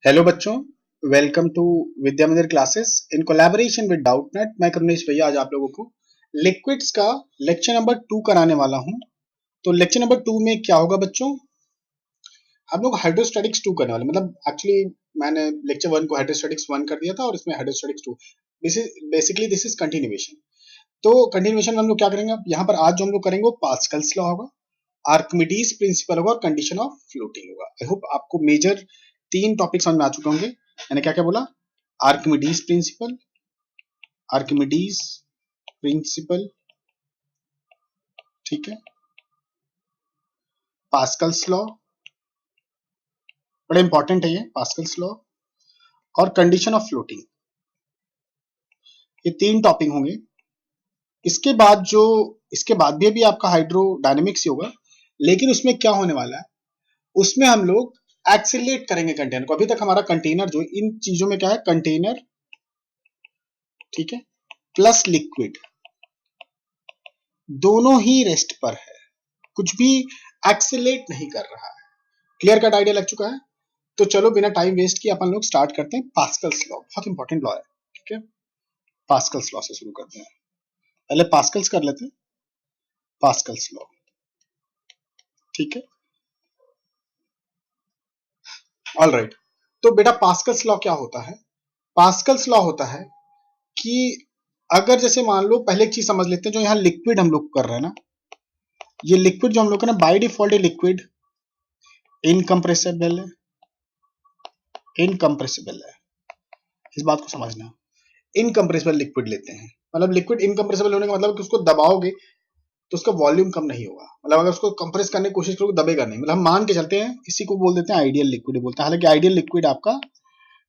Hello बच्चों, welcome to विद्या मंदिर classes in collaboration with Doubtnut. मैं करुणेश भैया आज आप लोगों को लिक्विड्स का लेक्चर नंबर 2 कराने वाला हूं। तो लेक्चर नंबर 2 में क्या होगा बच्चों, हम लोग हाइड्रोस्टैटिक्स 2 करने वाले, मतलब एक्चुअली मैंने लेक्चर 1 को हाइड्रोस्टैटिक्स 1 कर दिया था और इसमें हाइड्रोस्टैटिक्स 2। This is continuation. तो कंटिन्यूएशन में हम लोग क्या करेंगे, अब यहाँ पर आज जो हम लोग करेंगे वो पास्कल्स लॉ होगा, आर्किमिडीज प्रिंसिपल होगा और कंडीशन ऑफ फ्लोटिंग होगा। आई होप आपको मेजर 3 टॉपिक समझ में आ चुके होंगे। मैंने क्या क्या बोला, आर्किमिडीज प्रिंसिपल, आर्किमिडीज प्रिंसिपल, ठीक है, पास्कल्स लॉ, बड़ा इंपॉर्टेंट है ये पास्कल्स लॉ, और कंडीशन ऑफ फ्लोटिंग। ये 3 टॉपिक होंगे। इसके बाद भी आपका हाइड्रोडायनेमिक्स ही होगा, लेकिन उसमें क्या होने वाला है, उसमें हम लोग एक्सीलरेट करेंगे कंटेनर को। अभी तक हमारा कंटेनर जो इन चीजों में क्या है, कंटेनर, ठीक है, प्लस लिक्विड, दोनों ही रेस्ट पर है, कुछ भी एक्सीलरेट नहीं कर रहा है। क्लियर कट आइडिया लग चुका है। तो चलो बिना टाइम वेस्ट किए अपन लोग स्टार्ट करते हैं। पास्कल्स लॉ बहुत इंपॉर्टेंट लॉ है, ठीक है। पास्कल्स लॉ से शुरू करते हैं। पहले पास्कल्स कर लेते हैं, पास्कल्स लॉ, ठीक है, ऑल राइट। तो बेटा पास्कल्स लॉ क्या होता है, पास्कल्स लॉ होता है कि अगर जैसे मान लो, पहले एक चीज समझ लेते हैं, जो यहाँ लिक्विड हम लोग कर रहे हैं ना, ये लिक्विड जो हम लोग कर रहे हैं बाय डिफॉल्ट लिक्विड इनकम्प्रेसिबल है, इनकम्प्रेसिबल है, इस बात को समझना। इनकम्प्रेसिबल लिक्विड लेते हैं, मतलब लिक्विड इनकम्प्रेसिबल होने का मतलब कि उसको दबाओगे तो उसका वॉल्यूम कम नहीं होगा, मतलब अगर उसको कंप्रेस करने की कोशिश करोगे दबेगा नहीं। मतलब हम मान के चलते हैं, इसी को बोल देते हैं आइडियल लिक्विड बोलते हैं। हालांकि आइडियल लिक्विड आपका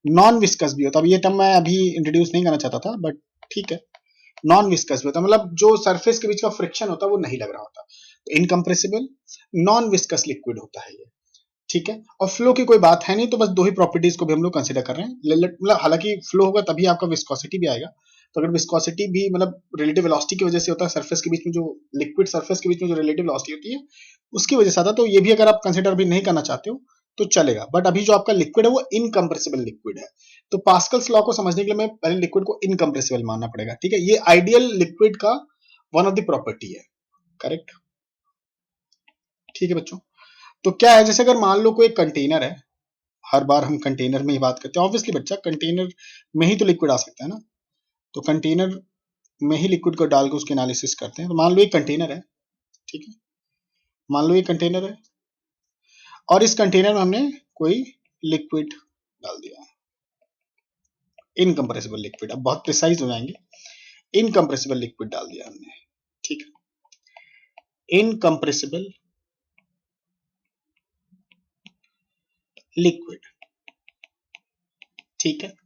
नॉन विस्कस भी होता है। अब ये टर्म मैं अभी इंट्रोड्यूस नहीं करना चाहता था, बट ठीक है, नॉन विस्कस भी होता है, मतलब जो सरफेस के बीच का फ्रिक्शन होता है वो नहीं लग रहा होता। तो इनकम्प्रेसिबल नॉन विस्कस लिक्विड होता है ये, ठीक है। और फ्लो की कोई बात है नहीं, तो बस 2 ही प्रॉपर्टीज को भी हम लोग कंसीडर कर रहे हैं। मतलब हालांकि फ्लो होगा तभी आपका विस्कोसिटी भी आएगा। तो अगर विस्कोसिटी भी मतलब रिलेटिव वेलोसिटी की वजह से होता है, सरफेस के बीच में जो लिक्विड सरफेस के बीच में जो रिलेटिव वेलोसिटी होती है उसकी वजह से आता है, तो ये भी अगर आप कंसीडर भी नहीं करना चाहते हो तो चलेगा। बट अभी जो आपका लिक्विड है वो इनकम्प्रेसिबल लिक्विड है। तो पास्कल्स लॉ को समझने के लिए मैं पहले लिक्विड को इनकम्प्रेसिबल मानना पड़ेगा, ठीक है। ये आइडियल लिक्विड का वन ऑफ द प्रॉपर्टी है, करेक्ट, ठीक है बच्चों। तो क्या है, जैसे अगर मान लो कोई कंटेनर है, हर बार हम कंटेनर में ही बात करते हैं, ऑब्वियसली बच्चा कंटेनर में ही तो लिक्विड आ सकता है ना। तो कंटेनर में ही लिक्विड को डाल के उसके एनालिसिस करते हैं। तो मान लो एक कंटेनर है, ठीक है, मान लो एक कंटेनर है और इस कंटेनर में हमने कोई लिक्विड डाल दिया, इनकम्प्रेसिबल लिक्विड। अब बहुत प्रिसाइज हो जाएंगे, इनकम्प्रेसिबल लिक्विड डाल दिया हमने, ठीक है, इनकम्प्रेसिबल लिक्विड, ठीक है।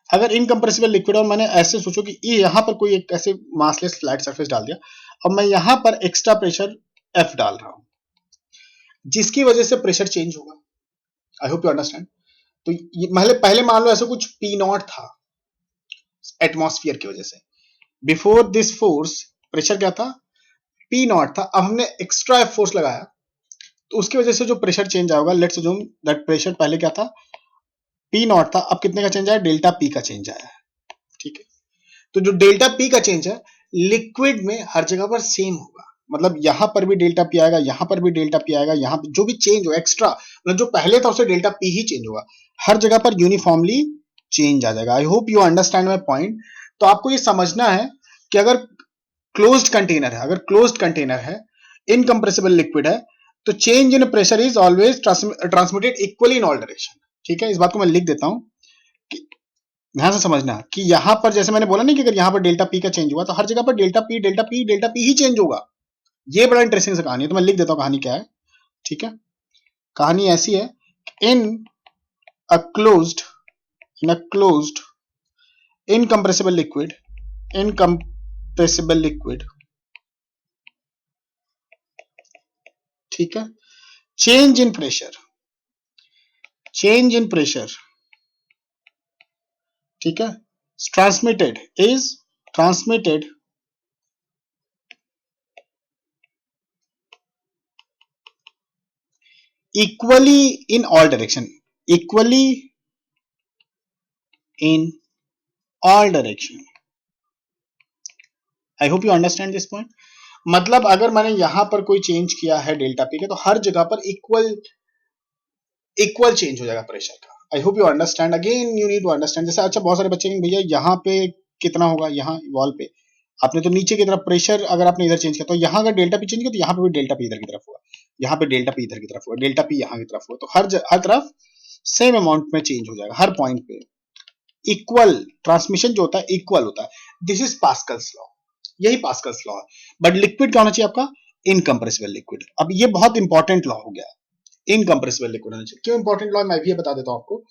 अगर इनकम्प्रेसिबल लिक्विड और मैंने ऐसे सोचो कि ये यहां पर कोई एक ऐसे मासलेस फ्लैट सरफेस डाल दिया और मैं यहां पर एक्स्ट्रा प्रेशर F डाल रहा हूं, जिसकी वजह से प्रेशर चेंज होगा। आई होप यू अंडरस्टैंड। तो ये पहले मान लो ऐसा कुछ P नॉट था एटमॉस्फेयर की वजह से। बिफोर दिस फोर्स प्रेशर क्या था, P नॉट था। अब हमने एक्स्ट्रा F फोर्स लगाया तो उसकी वजह से जो प्रेशर चेंज आएगा, लेट्स अज्यूम दैट प्रेशर पहले क्या था, P नॉट था, अब कितने का चेंज आया, डेल्टा P का चेंज आया, ठीक है। तो जो डेल्टा P का चेंज है लिक्विड में हर जगह पर सेम होगा, मतलब यहां पर भी डेल्टा P आएगा, यहां पर भी डेल्टा P आएगा, यहां जो भी चेंज हो एक्स्ट्रा, मतलब जो पहले था उससे डेल्टा P ही चेंज होगा, हर जगह पर यूनिफॉर्मली चेंज आ जाएगा। I hope you understand my point. तो आपको ये समझना है कि अगर क्लोज्ड कंटेनर है, अगर क्लोज्ड कंटेनर है, इनकम्प्रेसिबल लिक्विड है, तो change in pressure is always transmitted equally in all direction, ठीक है। इस बात को मैं लिख देता हूं, ध्यान से समझना कि यहां पर जैसे मैंने बोला नहीं कि अगर यहां पर डेल्टा P का चेंज हुआ तो हर जगह पर delta P delta P delta P ही चेंज होगा। ये बड़ा इंटरेस्टिंग सा कहानी है, तो मैं लिख देता हूं कहानी क्या है, ठीक है। कहानी ऐसी है, इन अ क्लोज्ड इनकम्प्रेसिबल लिक्विड, ठीक है, चेंज इन प्रेशर, ठीक है, transmitted equally in all direction. Equally in all direction. I hope you understand this point. मतलब अगर मैंने यहां पर कोई चेंज किया है डेल्टा पी के, तो हर जगह पर इक्वल चेंज हो जाएगा प्रेशर का। I hope you understand. Again you need to understand. जैसे अच्छा बहुत सारे बच्चे कहेंगे भैया यहाँ पे कितना होगा, यहाँ वॉल पे आपने तो नीचे की तरफ प्रेशर अगर आपने इधर चेंज किया, तो यहाँ अगर डेल्टा पी चेंज किया तो यहाँ पे भी डेल्टा पी इधर की तरफ होगा, यहाँ पे डेल्टा पी इधर की तरफ होगा, डेल्टा पी यहाँ की तरफ होगा, तो हर तरफ सेम अमाउंट में चेंज हो जाएगा, हर पॉइंट पे इक्वल ट्रांसमिशन जो होता है इक्वल होता है। दिस इज पास्कल्स लॉ, यही पास्कल्स लॉ है। बट लिक्विड क्या होना चाहिए आपका, इनकंप्रेसिबल लिक्विड। अब ये बहुत इंपॉर्टेंट लॉ हो गया, इनकंप्रेसिबल लिक्विड होना चाहिए। क्यों इंपॉर्टेंट लॉ, मैं भी ये बता देता हूं आपको।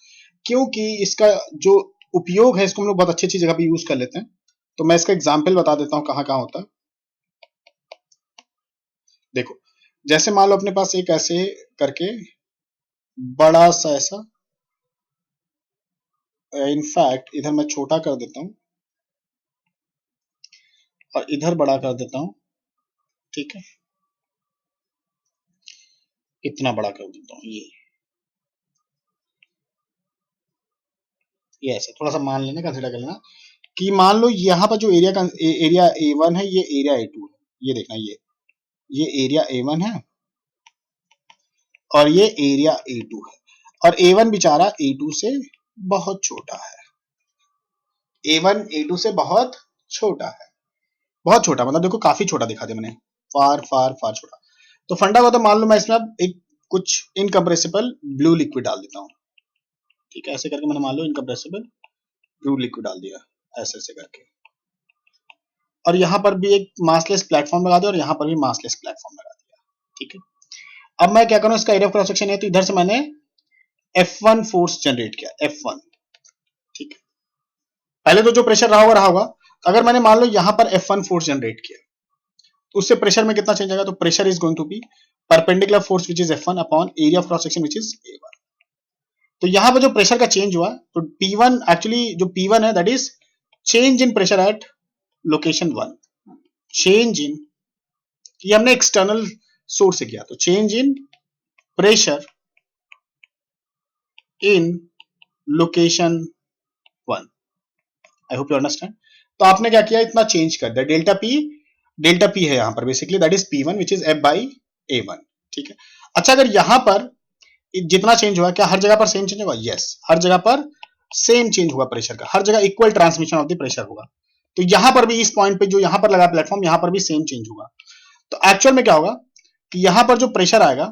क्योंकि इसका जो उपयोग है इसको हम लोग बहुत अच्छी अच्छी जगह पे यूज कर लेते हैं। तो मैं इसका एग्जाम्पल बता देता हूं कहां कहां होता है। देखो जैसे मान लो अपने पास एक ऐसे करके बड़ा सा ऐसा, इनफैक्ट इधर मैं छोटा कर देता हूं और इधर बड़ा कर देता हूं, ठीक है, इतना बड़ा कर देता हूं, ये ऐसे थोड़ा सा मान लेना, कंसिडर कर लेना कि मान लो यहाँ पर जो एरिया A1 है, ये एरिया A2 है। ये देखना, ये एरिया A1 है और ये एरिया A2 है, और A1 बेचारा A2 से बहुत छोटा है। A1 A2 से बहुत छोटा है, बहुत छोटा, मतलब देखो काफी छोटा दिखा दिया मैंने, फार फार फार छोटा। तो फंडा हुआ, तो मान लो मैं इसमें अब एक कुछ इनकंप्रेसिबल ब्लू लिक्विड डाल देता हूँ, ठीक है, ऐसे करके मैंने मान लो इनकंप्रेसिबल ब्लू लिक्विड डाल दिया, ऐसे ऐसे करके, और यहाँ पर भी एक मासलेस प्लेटफॉर्म लगा दिया और यहाँ पर भी मासलेस प्लेटफॉर्म लगा दिया, ठीक है। अब मैं क्या करूँ, इसका एरिया ऑफ क्रॉस सेक्शन है, तो इधर से मैंने F1 फोर्स जनरेट किया, F1, ठीक है। पहले तो जो प्रेशर रहा होगा, अगर मैंने मान लो यहाँ पर F1 फोर्स जनरेट किया, तो उससे प्रेशर में कितना चेंज आएगा, तो pressure is going to be perpendicular force which is F1 upon area of cross section which is A1। तो यहाँ पर जो प्रेशर का चेंज हुआ, तो P1 एक्चुअली जो P1 है that is change in pressure at location 1, change in, ये हमने एक्सटर्नल सोर्स से किया, तो change in pressure in location 1। I hope you understand. तो आपने क्या किया, इतना चेंज कर दिया, डेल्टा पी है यहाँ पर basically that is P1 which is F by A1, ठीक है। अच्छा अगर यहाँ पर जितना चेंज हुआ, क्या हर जगह पर सेम चेंज होगा, यस, हर जगह पर सेम चेंज होगा प्रेशर का, हर जगह equal transmission of the pressure होगा। तो यहां पर भी इस पॉइंट पे जो यहां पर लगा प्लेटफॉर्म, यहां पर भी सेम चेंज होगा। तो एक्चुअल में क्या होगा कि यहां पर जो प्रेशर आएगा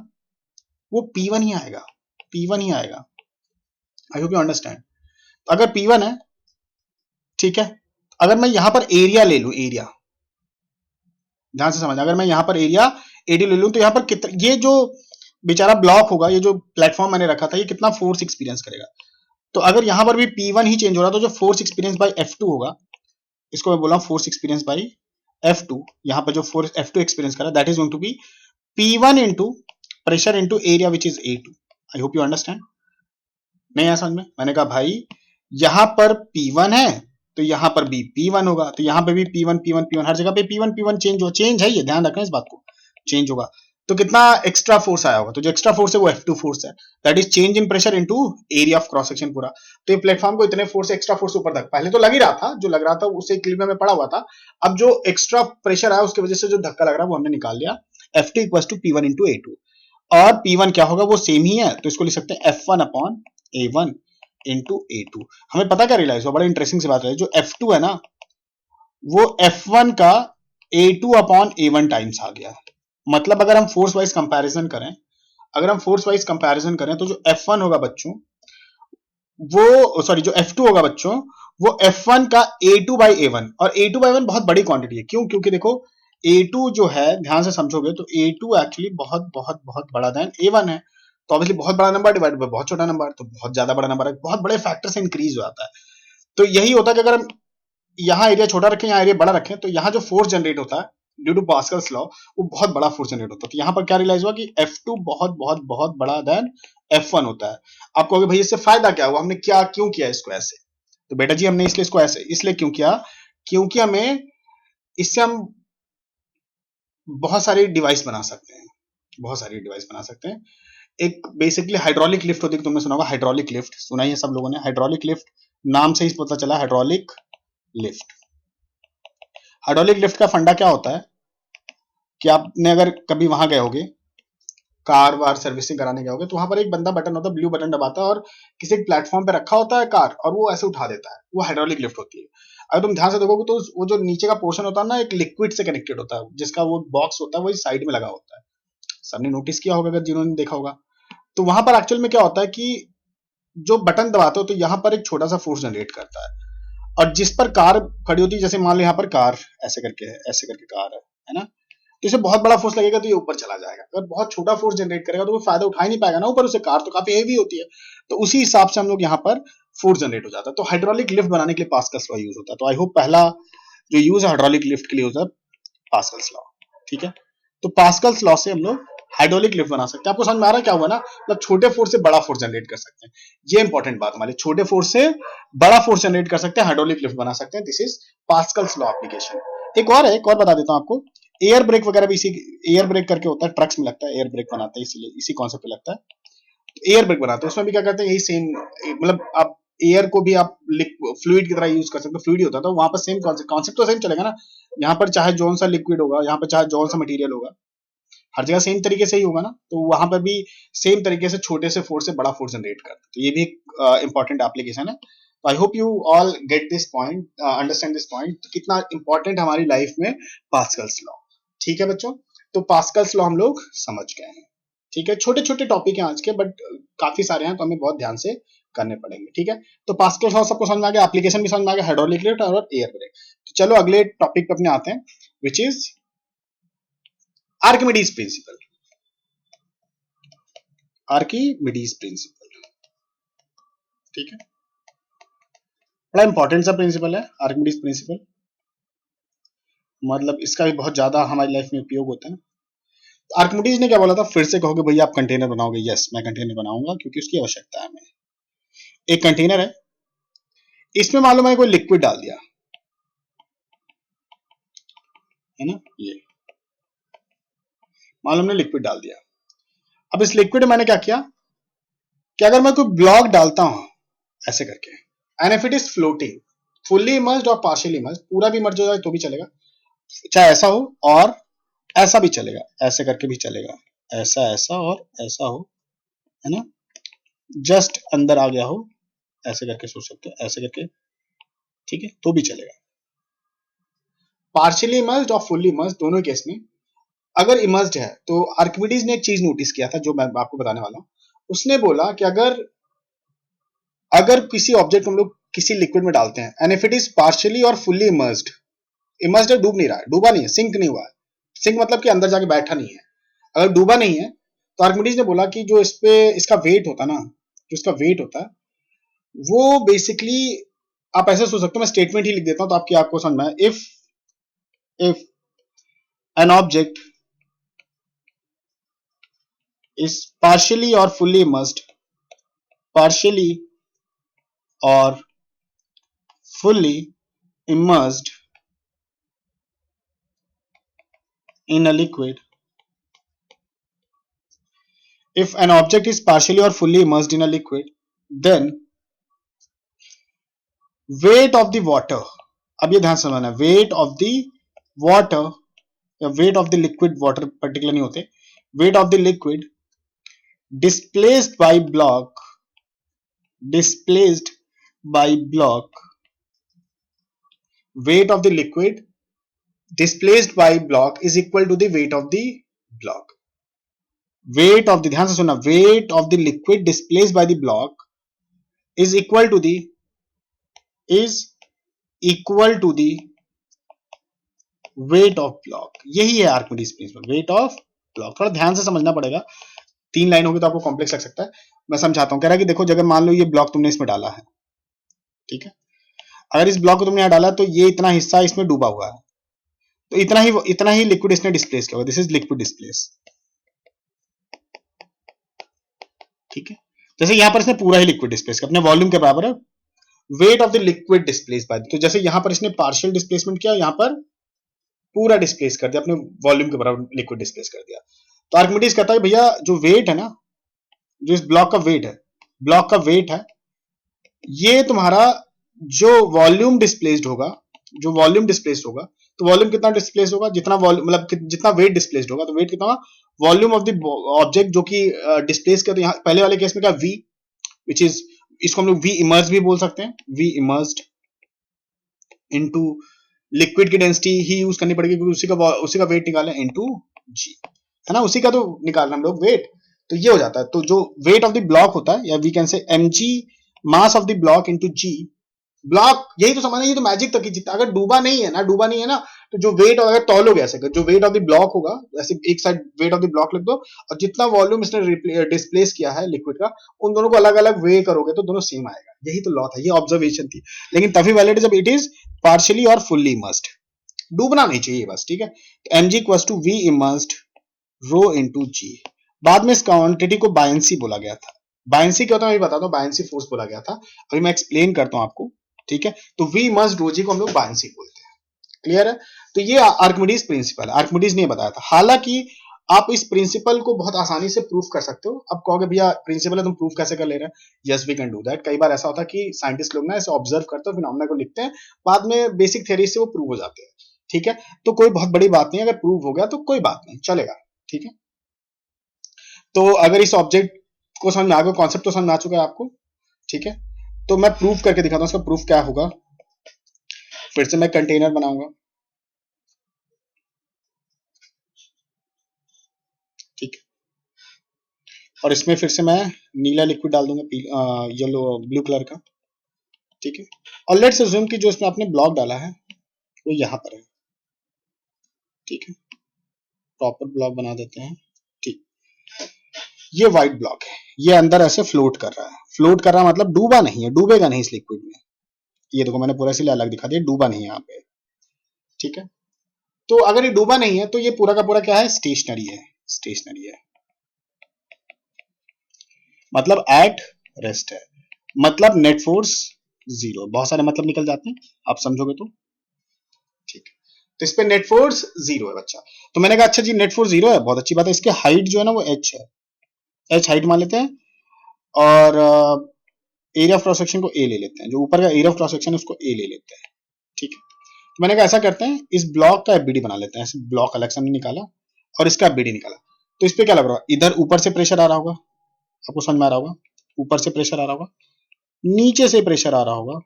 वो P1 ही आएगा, P1 ही आएगा। आई होप यू अंडरस्टैंड। अगर P1 है, ठीक है, अगर मैं यहां पर एरिया ले लू, एरिया ध्यान से समझ, अगर मैं यहां पर एरिया AD ले लूं, तो यहां पर कितना, ये जो बेचारा ब्लॉक होगा, ये जो प्लेटफॉर्म मैंने रखा था, ये कितना फोर्स एक्सपीरियंस करेगा। तो अगर यहां पर भी P1 ही चेंज हो रहा, तो जो फोर्स एक्सपीरियंस बाई F2 होगा, इसको मैं बोला फोर्स एक्सपीरियंस बाई F2, यहां पर जो फोर्स F2 एक्सपीरियंस कर रहा है that is going to be P1 into pressure into area which is A2। I hope you understand. नहीं आया समझ में, मैंने कहा भाई यहां पर P1 है तो यहां पर भी P1 होगा, तो यहां पे भी P1 P1 P1, हर जगह पे P1 चेंज है, ये ध्यान रखना इस बात को, चेंज होगा। तो कितना एक्स्ट्रा फोर्स आया होगा, तो जो एक्स्ट्रा फोर्स है वो F2 फोर्स है, that is change in pressure into area of cross section पूरा। तो ये प्लेटफॉर्म को इतने फोर्स, एक्स्ट्रा फोर्स ऊपर तक पहले तो लग ही रहा था, जो लग रहा था उससे क्लिप में पड़ा हुआ था। अब जो एक्स्ट्रा प्रेशर आया उसकी वजह से जो धक्का लग रहा है वो हमने निकाल लिया, F2 equal to P1 into A2, और P1 क्या होगा, वो सेम ही है, तो इसको लिख सकते हैं F1 upon A1 into A2। हमें पता क्या रियलाइज हुआ, बड़ा इंटरेस्टिंग सी बात है, जो F2 है ना वो F1 का A2 अपॉन A1 टाइम्स आ गया। मतलब अगर हम फोर्स वाइज कंपैरिजन करें, तो जो F1 होगा बच्चों, वो सॉरी जो F2 होगा बच्चों, वो F1 का A2 बाई A1, और A2 बाई A1 बहुत बड़ी क्वांटिटी है। क्यों, क्योंकि देखो A2 जो है, ध्यान से समझोगे तो A2 एक्चुअली बहुत बहुत बहुत बड़ा देन A1 है, तो ऑब्वियसली बहुत बड़ा नंबर डिवाइड बाय बहुत छोटा नंबर, तो बहुत ज्यादा बड़ा नंबर है, बहुत बड़े फैक्टर से इंक्रीज हो जाता है। तो यही होता है कि अगर हम यहाँ एरिया छोटा रखें, यहाँ एरिया बड़ा रखें, तो यहाँ जो फोर्स जनरेट होता है ड्यू टू पास्कल्स लॉ, वो बहुत बड़ा फोर्स जनरेट होता है। तो यहाँ पर क्या रियलाइज हुआ कि F2 बहुत बहुत बहुत बड़ा देन F1 होता है। आप कहोगे भाई इससे फायदा क्या हुआ, हमने क्या क्यों किया इसको ऐसे, तो बेटा जी हमने इसलिए इसको ऐसे इसलिए क्यों किया, क्योंकि हमें इससे हम बहुत सारी डिवाइस बना सकते हैं, बहुत सारी डिवाइस बना सकते हैं। एक बेसिकली हाइड्रोलिक लिफ्ट होती है, तुमने सुना होगा हाइड्रोलिक लिफ्ट, सुना ही है सब लोगों ने। हाइड्रोलिक लिफ्ट नाम से ही पता चला हाइड्रोलिक लिफ्ट। हाइड्रोलिक लिफ्ट का फंडा क्या होता है कि आपने अगर कभी वहां गए होगे, कार वार सर्विसिंग कराने गए होगे, तो वहां पर एक बंदा बटन होता है, ब्लू बटन दबाता है और किसी प्लेटफॉर्म पे रखा होता है कार, और वो ऐसे उठा देता है, वो हाइड्रोलिक लिफ्ट होती है। अगर तुम ध्यान से देखोगे तो वो जो नीचे का पोर्शन होता है ना, एक लिक्विड से कनेक्टेड होता है, जिसका वो बॉक्स होता है वही साइड में लगा होता है। सबने नोटिस किया होगा अगर जिन्होंने देखा होगा। तो वहां पर एक्चुअल में क्या होता है कि जो बटन दबाते हो तो यहाँ पर एक छोटा सा फोर्स जनरेट करता है, और जिस पर कार खड़ी होती है, जैसे मान लो यहाँ पर कार ऐसे करके है, ऐसे करके कार है ना, तो इसे बहुत बड़ा फोर्स लगेगा तो ये ऊपर चला जाएगा। अगर बहुत छोटा फोर्स जनरेट करेगा तो वो फायदा उठा ही नहीं पाएगा ना ऊपर, उसे कार तो काफी हेवी होती है। तो उसी हिसाब से हम लोग यहाँ पर फोर्स जनरेट हो जाता है। तो हाइड्रोलिक लिफ्ट बनाने के लिए पास्कल्स लॉ यूज होता है। तो आई होप पहला जो यूज है हाइड्रोलिक लिफ्ट के लिए होता है पास्कल्स लॉ। ठीक है, तो पास्कल्स लॉ से हम लोग हाइड्रोलिक लिफ्ट बना सकते हैं। आपको समझ में आ रहा है क्या हुआ ना, मतलब छोटे फोर्स से बड़ा फोर्स जनरेट कर सकते हैं। ये इंपॉर्टेंट बात हमारी, छोटे फोर्स से बड़ा फोर्स जनरेट कर सकते हैं, हाइड्रोलिक लिफ्ट बना सकते हैं। This is Pascal's law application. एक और है, एक और बता देता हूं आपको, एयर ब्रेक वगैरह भी इसी, एयर ब्रेक करके होता है, ट्रक्स में लगता है, एयर ब्रेक बनाते हैं, इसीलिए इसी कॉन्सेप्ट पे लगता है। तो एयर ब्रेक बनाते हैं, उसमें भी क्या करते हैं, यही सेम, मतलब आप एयर को भी आप फ्लूइड की तरह यूज कर सकते हो, फ्लूइड ही होता है, तो वहां पर सेम कॉन्सेप्ट तो सेम चलेगा ना। यहाँ पर चाहे जौन सा लिक्विड होगा, यहाँ पर चाहे जौन सा मटेरियल होगा, हर जगह सेम तरीके से ही होगा ना, तो वहां पर भी सेम तरीके से छोटे से फोर्स से बड़ा फोर्स जनरेट करते हैं। तो ये भी एक इंपॉर्टेंट एप्लीकेशन है। तो आई hope you all get this point, understand this point, कितना इंपॉर्टेंट हमारी लाइफ में पास्कल्स लॉ। ठीक है बच्चों, तो पास्कल्स लॉ हम लोग समझ गए हैं। ठीक है, छोटे छोटे टॉपिक हैं आज के, बट काफी सारे हैं, तो हमें बहुत ध्यान से करने पड़ेंगे। ठीक है, तो पास्कल्स लॉ सबको समझ में आ गया, एप्लीकेशन भी समझ में आ गया, हाइड्रोलिक लिफ्ट और एयर ब्रेक। तो चलो अगले टॉपिक पे अपने आते हैं, which is Archimedes principal. Archimedes principal, ठीक है, बड़ा इंपॉर्टेंट सा प्रिंसिपल है आर्किमिडीज प्रिंसिपल। मतलब इसका भी बहुत ज्यादा हमारी लाइफ में उपयोग होता है। तो आर्किमिडीज ने क्या बोला था, फिर से कहोगे भैया आप कंटेनर बनाओगे, यस मैं कंटेनर बनाऊंगा क्योंकि उसकी आवश्यकता है हमें। एक कंटेनर है, इसमें मान लो मैंने कोई लिक्विड डाल दिया है ना, ये मान लो हमने लिक्विड डाल दिया। अब इस लिक्विड में मैंने क्या किया कि अगर मैं कोई ब्लॉक डालता हूं ऐसे करके, and if it is floating, fully immersed और पार्शियली इमर्स्ड, पूरा भी इमर्ज हो जाए तो भी चलेगा, चाहे ऐसा हो और ऐसा भी चलेगा, ऐसे करके भी चलेगा, ऐसा ऐसा और ऐसा हो, है ना, जस्ट अंदर आ गया हो, ऐसे करके सोच सकते हो, ऐसे करके, ठीक है, तो भी चलेगा। पार्शियली इमर्स्ड और फुल्ली इमर्स्ड दोनों केस में अगर इमर्स्ड है, तो आर्किमिडीज ने एक चीज नोटिस किया था जो मैं आपको बताने वाला हूं। उसने बोला कि अगर अगर किसी ऑब्जेक्ट को हम लोग किसी लिक्विड में डालते हैं, and if it is partially और फुल्ली इमर्स्ड, इमर्स्ड है डूब नहीं रहा है, डूबा नहीं है, सिंक नहीं हुआ है, सिंक मतलब कि अंदर जाके बैठा नहीं है, अगर डूबा नहीं है, तो आर्किमिडीज ने बोला कि जो इस पे इसका वेट होता ना, जो इसका वेट होता है वो बेसिकली, आप ऐसे सोच सकते हो, मैं स्टेटमेंट ही लिख देता हूं तो आपको समझ में आए। If an object is partially और fully immersed, partially or fully immersed in a liquid, if an object is partially or fully immersed in a liquid, then weight of the water, अब ये ध्यान समझना, weight of the water या weight of the liquid, water particular नहीं होते, weight of the liquid displaced by block weight of the liquid displaced by block is equal to the weight of the block. Weight of the, ध्यान से सुनना, weight of the liquid displaced by the block is equal to the weight of block. यही है Archimedes principal, weight of block। थोड़ा ध्यान से समझना पड़ेगा, 3 लाइन होगी तो आपको कॉम्प्लेक्स लग सकता है। मैं समझाता हूं, कह रहा है कि देखो जगह मान लो ये ब्लॉक तुमने इसमें डाला है, ठीक है, अगर इस ब्लॉक को तुमने यहां डाला तो ये इतना हिस्सा इसमें डूबा हुआ है, तो इतना ही लिक्विड इसने डिस्प्लेस किया, दिस इज लिक्विड डिस्प्लेस, ठीक है, जैसे यहां पर इसने पूरा ही लिक्विड डिस्प्लेस किया, अपने वॉल्यूम के बराबर है, weight of the liquid displace bye, तो जैसे यहां पर इसने पार्शियल डिस्प्लेसमेंट किया, यहां पर पूरा डिस्प्लेस कर दिया, अपने वॉल्यूम के बराबर लिक्विड डिस्प्लेस कर दिया। तो आर्किमिडीज कहता है भैया जो वेट है ना, जो इस ब्लॉक का वेट है, ब्लॉक का वेट है, ये तुम्हारा जो वॉल्यूम डिस्प्लेस्ड होगा, जो वॉल्यूम डिस्प्लेस्ड होगा, तो वॉल्यूम कितना डिस्प्लेस होगा, जितना वॉल्यूम मतलब जितना वेट डिस्प्लेस्ड होगा, तो वेट कितना होगा, वॉल्यूम ऑफ द ऑब्जेक्ट जो कि डिस्प्लेस कर, यहाँ पहले वाले केस में क्या वी, विच इज, इसको हम लोग वी इमर्ज भी बोल सकते हैं, वी इमर्ज्ड इनटू लिक्विड की डेंसिटी ही यूज करनी पड़ेगी क्योंकि उसी का वेट निकाले इनटू जी, है ना, उसी का तो निकालना हम लोग वेट, तो ये हो जाता है। तो जो वेट ऑफ द ब्लॉक होता है, या we can say mg mass of the block into g, block, यही तो समझना, ये तो मैजिक तक ही, जितना अगर डूबा नहीं है ना, डूबा नहीं है ना, तो जो वेट अगर तौलोगे ऐसे, जो वेट ऑफ द ब्लॉक होगा, ऐसे एक side wait of the block लिख दो, और जितना वॉल्यूम इसने डिस्प्लेस किया है लिक्विड का, उन दोनों को अलग अलग वे करोगे तो दोनों सेम आएगा। यही तो लॉ था, ये ऑब्जर्वेशन थी, लेकिन तभी वैलिड जब इट इज पार्शियली और फुल्ली इमर्स्ड, डूबना नहीं चाहिए बस, ठीक है। तो mg equals to V immersed rho into g. बाद में इस क्वांटिटी को बायंसी बोला गया था। बायंसी क्या होता है मैं बताता हूँ, बायंसी फोर्स बोला गया था, अभी मैं एक्सप्लेन करता हूँ आपको, ठीक है। तो वी मस्ट रो जी को हम लोग बायंसी बोलते हैं, क्लियर है। तो ये आर्किमिडीज प्रिंसिपल है, आर्किमिडीज ने बताया था। हालांकि आप इस प्रिंसिपल को बहुत आसानी से प्रूफ कर सकते हो। अब कहोगे भैया प्रिंसिपल है तुम प्रूफ कैसे कर ले रहे हैं, yes we can do that. कई बार ऐसा होता है कि साइंटिस्ट लोग ना ऐसे ऑब्जर्व करते हैं, फिनोमेना को लिखते हैं, बाद में बेसिक थ्योरी से वो प्रूव हो जाते हैं, ठीक है। तो कोई बहुत बड़ी बात नहीं, अगर प्रूव हो गया तो कोई बात नहीं, चलेगा, ठीक है। तो अगर इस ऑब्जेक्ट को समझ में आ गया, कॉन्सेप्ट तो समझ में आ चुका है आपको, ठीक है। तो मैं प्रूफ करके दिखाता हूँ, उसका प्रूफ क्या होगा। फिर से मैं कंटेनर बनाऊंगा, ठीक है, और इसमें फिर से मैं नीला लिक्विड डाल दूंगा, येलो ब्लू कलर का, ठीक है। और लेट्स अज्यूम कि जो इसमें आपने ब्लॉक डाला है वो यहाँ पर है, ठीक है, प्रॉपर ब्लॉक बना देते हैं, ठीक। ये व्हाइट ब्लॉक है, ये अंदर ऐसे फ्लोट कर रहा है, फ्लोट कर रहा है मतलब डूबा नहीं है, डूबेगा नहीं इस लिक्विड में। ये देखो मैंने पूरा इसलिए अलग दिखा दिया, डूबा नहीं है यहाँ पे, ठीक है। तो अगर ये डूबा नहीं है तो ये पूरा का पूरा क्या है, स्टेशनरी है, स्टेशनरी है, मतलब एट रेस्ट है, मतलब नेट फोर्स जीरो। बहुत सारे मतलब निकल जाते हैं आप समझोगे तो, ठीक है। तो इस पे नेट फोर्स जीरो है बच्चा। तो मैंने कहा अच्छा जी नेट फोर्स जीरो है, बहुत अच्छी बात है। इसकी हाइट जो है ना वो h है, h हाइट मान लेते हैं, और एरिया ऑफ क्रॉस सेक्शन को a ले लेते हैं, जो ऊपर का एरिया ऑफ क्रॉस सेक्शन है उसको a ले लेते हैं, ठीक है। तो मैंने कहा ऐसा करते हैं, इस ब्लॉक का एफबीडी बना लेते हैं, ऐसे ब्लॉक अलग से हमने निकाला और इसका एफबीडी निकाला। तो इस पे क्या लग रहा है, इधर ऊपर से प्रेशर आ रहा होगा, आपको समझ में आ रहा होगा, ऊपर से प्रेशर आ रहा होगा, नीचे से प्रेशर आ रहा होगा।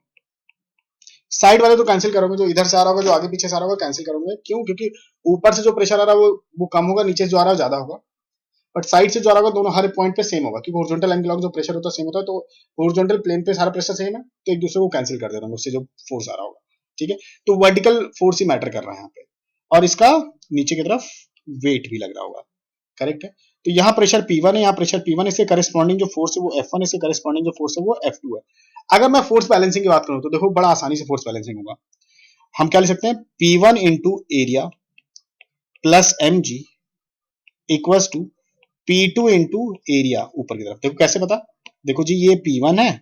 साइड वाले तो कैंसिल करोगे, जो इधर से आ रहा होगा, जो आगे पीछे से आ रहा होगा कैंसिल करोगे, क्यों, क्योंकि ऊपर से जो प्रेशर आ रहा है वो कम होगा, नीचे से जो आ रहा है ज्यादा होगा। बट साइड से जो आ रहा होगा दोनों हर पॉइंट पे सेम होगा, क्योंकि हॉरिजॉन्टल एंगल जो प्रेशर होता है सेम होता है, तो हॉरिजॉन्टल प्लेन पे सारा प्रेशर सेम है, तो एक दूसरे को कैंसिल कर दे रहा हूँ, उससे जो फोर्स आ रहा होगा, ठीक है। तो वर्टिकल फोर्स ही मैटर कर रहा है यहाँ पे, और इसका नीचे की तरफ वेट भी लग रहा होगा, करेक्ट है। तो यहाँ प्रेशर P1 है, यहाँ प्रेशर P1, इसके करस्पॉन्डिंग जो फोर्स है वो F1, इसके करस्पॉन्डिंग जो फोर्स है वो F2 है। अगर मैं फोर्स बैलेंसिंग की बात करूं तो देखो बड़ा आसानी से फोर्स बैलेंसिंग होगा। हम क्या लिख सकते हैं, P1 into area plus mg equals to P2 into area ऊपर की तरफ। देखो कैसे पता, देखो जी ये P1 है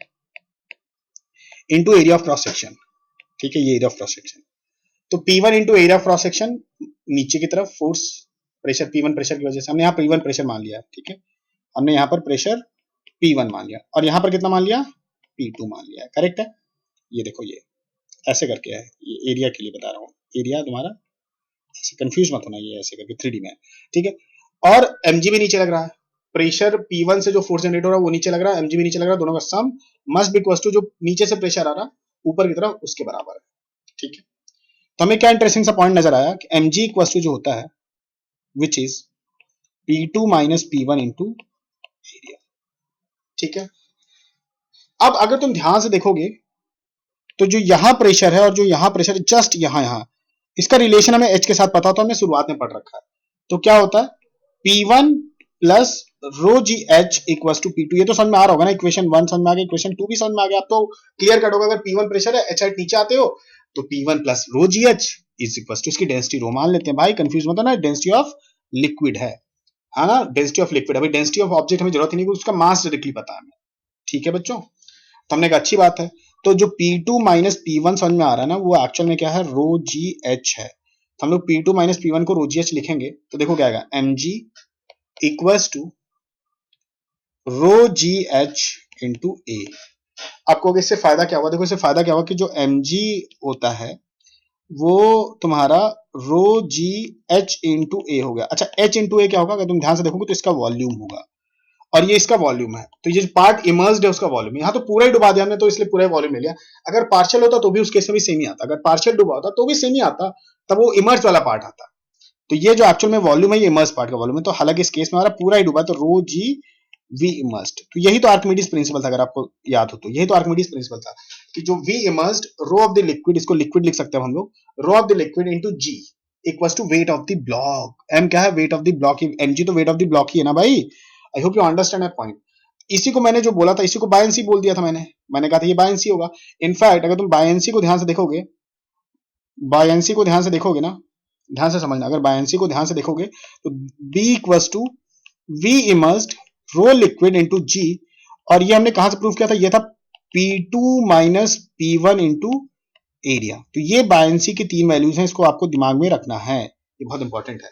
into area of cross section, ठीक है, ये एरिया ऑफ क्रॉस सेक्शन। तो P1 into area of cross section, नीचे की तरफ फोर्स प्रेशर P1 प्रेशर की वजह से हमने यहाँ P1 प्रेशर मान लिया, ठीक है। हमने यहाँ पर प्रेशर P1 मान लिया, और यहाँ पर कितना मान लिया, P2 मान लिया, करेक्ट है। ये देखो ये ऐसे करके है, ये एरिया के लिए बता रहा हूँ, एरिया तुम्हारा ऐसे कंफ्यूज मत होना, ये ऐसे करके 3D में, ठीक है। और mg भी नीचे लग रहा है, प्रेशर P1 से जो फोर्स जनरेट हो रहा है वो नीचे लग रहा है, mg भी नीचे लग रहा है, दोनों का सम मस्ट बी इक्वल टू जो नीचे से प्रेशर आ रहा है ऊपर की तरफ उसके बराबर है, ठीक है। तो हमें क्या इंटरेस्टिंग सा पॉइंट नजर आया कि mg इक्वल टू जो होता है which is P2 minus P1 into area, ठीक है। अब अगर तुम ध्यान से देखोगे तो जो यहां प्रेशर है और जो यहां प्रेशर जस्ट यहां इसका रिलेशन हमें h के साथ पता होता है, हमने शुरुआत में पढ़ रखा है। तो क्या होता है, P1 plus rho g h equal to P2। ये तो समझ में आ रहा होगा ना, इक्वेशन 1 समझ में आ गया, इक्वेशन 2 भी समझ में आ गया। आप तो क्लियर कट होगा, अगर P1 प्रेशर है, एच हाइट नीचे आते हो, तो P1 plus rho g h is equal to इसकी डेंसिटी रो मान लेते हैं। भाई कंफ्यूज मत होना, डेंसिटी ऑफ लिक्विड है ना, डेंसिटी ऑफ लिक्विड। अभी डेंसिटी ऑफ ऑब्जेक्ट हमें जरूरत ही नहीं, उसका मास डायरेक्टली पता है हमें, ठीक है बच्चों। तो हमने कहा अच्छी बात है। तो जो P2 माइनस P1 समझ में आ रहा है ना, वो एक्चुअल में क्या है, रो जी एच है। तो हम लोग P2 माइनस P1 को रो जी एच लिखेंगे तो देखो क्या आएगा, mg equals to rho g h into a. आपको इससे फायदा क्या हुआ, देखो इससे फायदा क्या हुआ कि जो एम जी होता है वो तुम्हारा रो जी एच इंटू ए हो गया। अच्छा एच इंटू ए क्या होगा, अगर तुम ध्यान से देखोगे तो इसका वॉल्यूम होगा और ये इसका वॉल्यूम है, तो ये पार्ट इमर्स्ड है उसका वॉल्यूम। यहाँ तो पूरा ही डुबा दिया हमने तो इसलिए पूरा वॉल्यूम ले लिया। अगर पार्शियल होता तो भी उस केस में भी सेम ही आता, अगर पार्शियल डुबा होता तो भी सेम ही आता, तब वो इमर्स वाला पार्ट आता। तो ये जो एक्चुअल में वॉल्यूम है ये इमर्स पार्ट का वॉल्यूम है, तो हालांकि इस केस में हमारा पूरा ही डूबा है, तो रो जी वी इमर्स्ड। तो यही तो आर्किमिडीज प्रिंसिपल था, अगर आपको याद हो तो यही तो आर्किमिडीज प्रिंसिपल था कि जो V immersed rho of the liquid, इसको लिक्विड लिख सकते हैं हम लोग, rho of the liquid into g equals to weight of the block. M क्या है, weight of the block, m g तो वेट ऑफ द ब्लॉक ही है ना भाई। I hope you understand that point. इसी को मैंने जो बोला था इसी को बायनेंसी बोल दिया था मैंने कहा था ये बायनेंसी होगा। इनफैक्ट अगर तुम बायनेंसी को ध्यान से देखोगे, बायनेंसी को ध्यान से देखोगे ना, ध्यान से समझना, अगर बायनेंसी को ध्यान से देखोगे तो B equals to V immersed rho liquid into g, और ये हमने कहां से प्रूव किया था, ये था P2 minus P1 into area. तो ये बायनेंसी की तीन वैल्यूज हैं, इसको आपको दिमाग में रखना है, ये बहुत इंपॉर्टेंट है।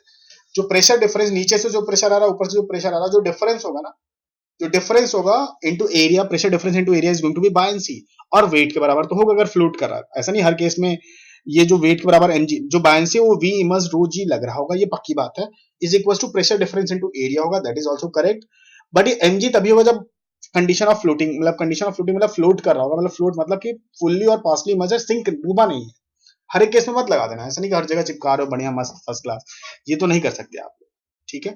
जो प्रेशर डिफरेंस, नीचे से जो प्रेशर आ रहा है ऊपर से जो प्रेशर आ रहा है, जो डिफरेंस होगा ना, जो डिफरेंस होगा into area, pressure difference into area is going to be buoyancy, और वेट के बराबर तो होगा अगर फ्लोट कर रहा है। ऐसा नहीं हर केस में ये जो वेट के बराबर mg, जो बायनेंसी है वो v इमर्स रो जी लग रहा होगा, ये पक्की बात है, is equal to pressure difference into area होगा, that is also correct. But ये mg तभी होगा जब कंडीशन ऑफ फ्लोटिंग, मतलब कंडीशन ऑफ फ्लोटिंग मतलब फ्लोट कर रहा होगा, मतलब फ्लोट मतलब कि फुल्ली और पार्सली इमर्स, सिंक डूबा नहीं है। हर एक केस में मत लगा देना, ऐसा नहीं कि हर जगह चिपका रहे हो बढ़िया मस्त फर्स्ट क्लास, ये तो नहीं कर सकते आप, ठीक है।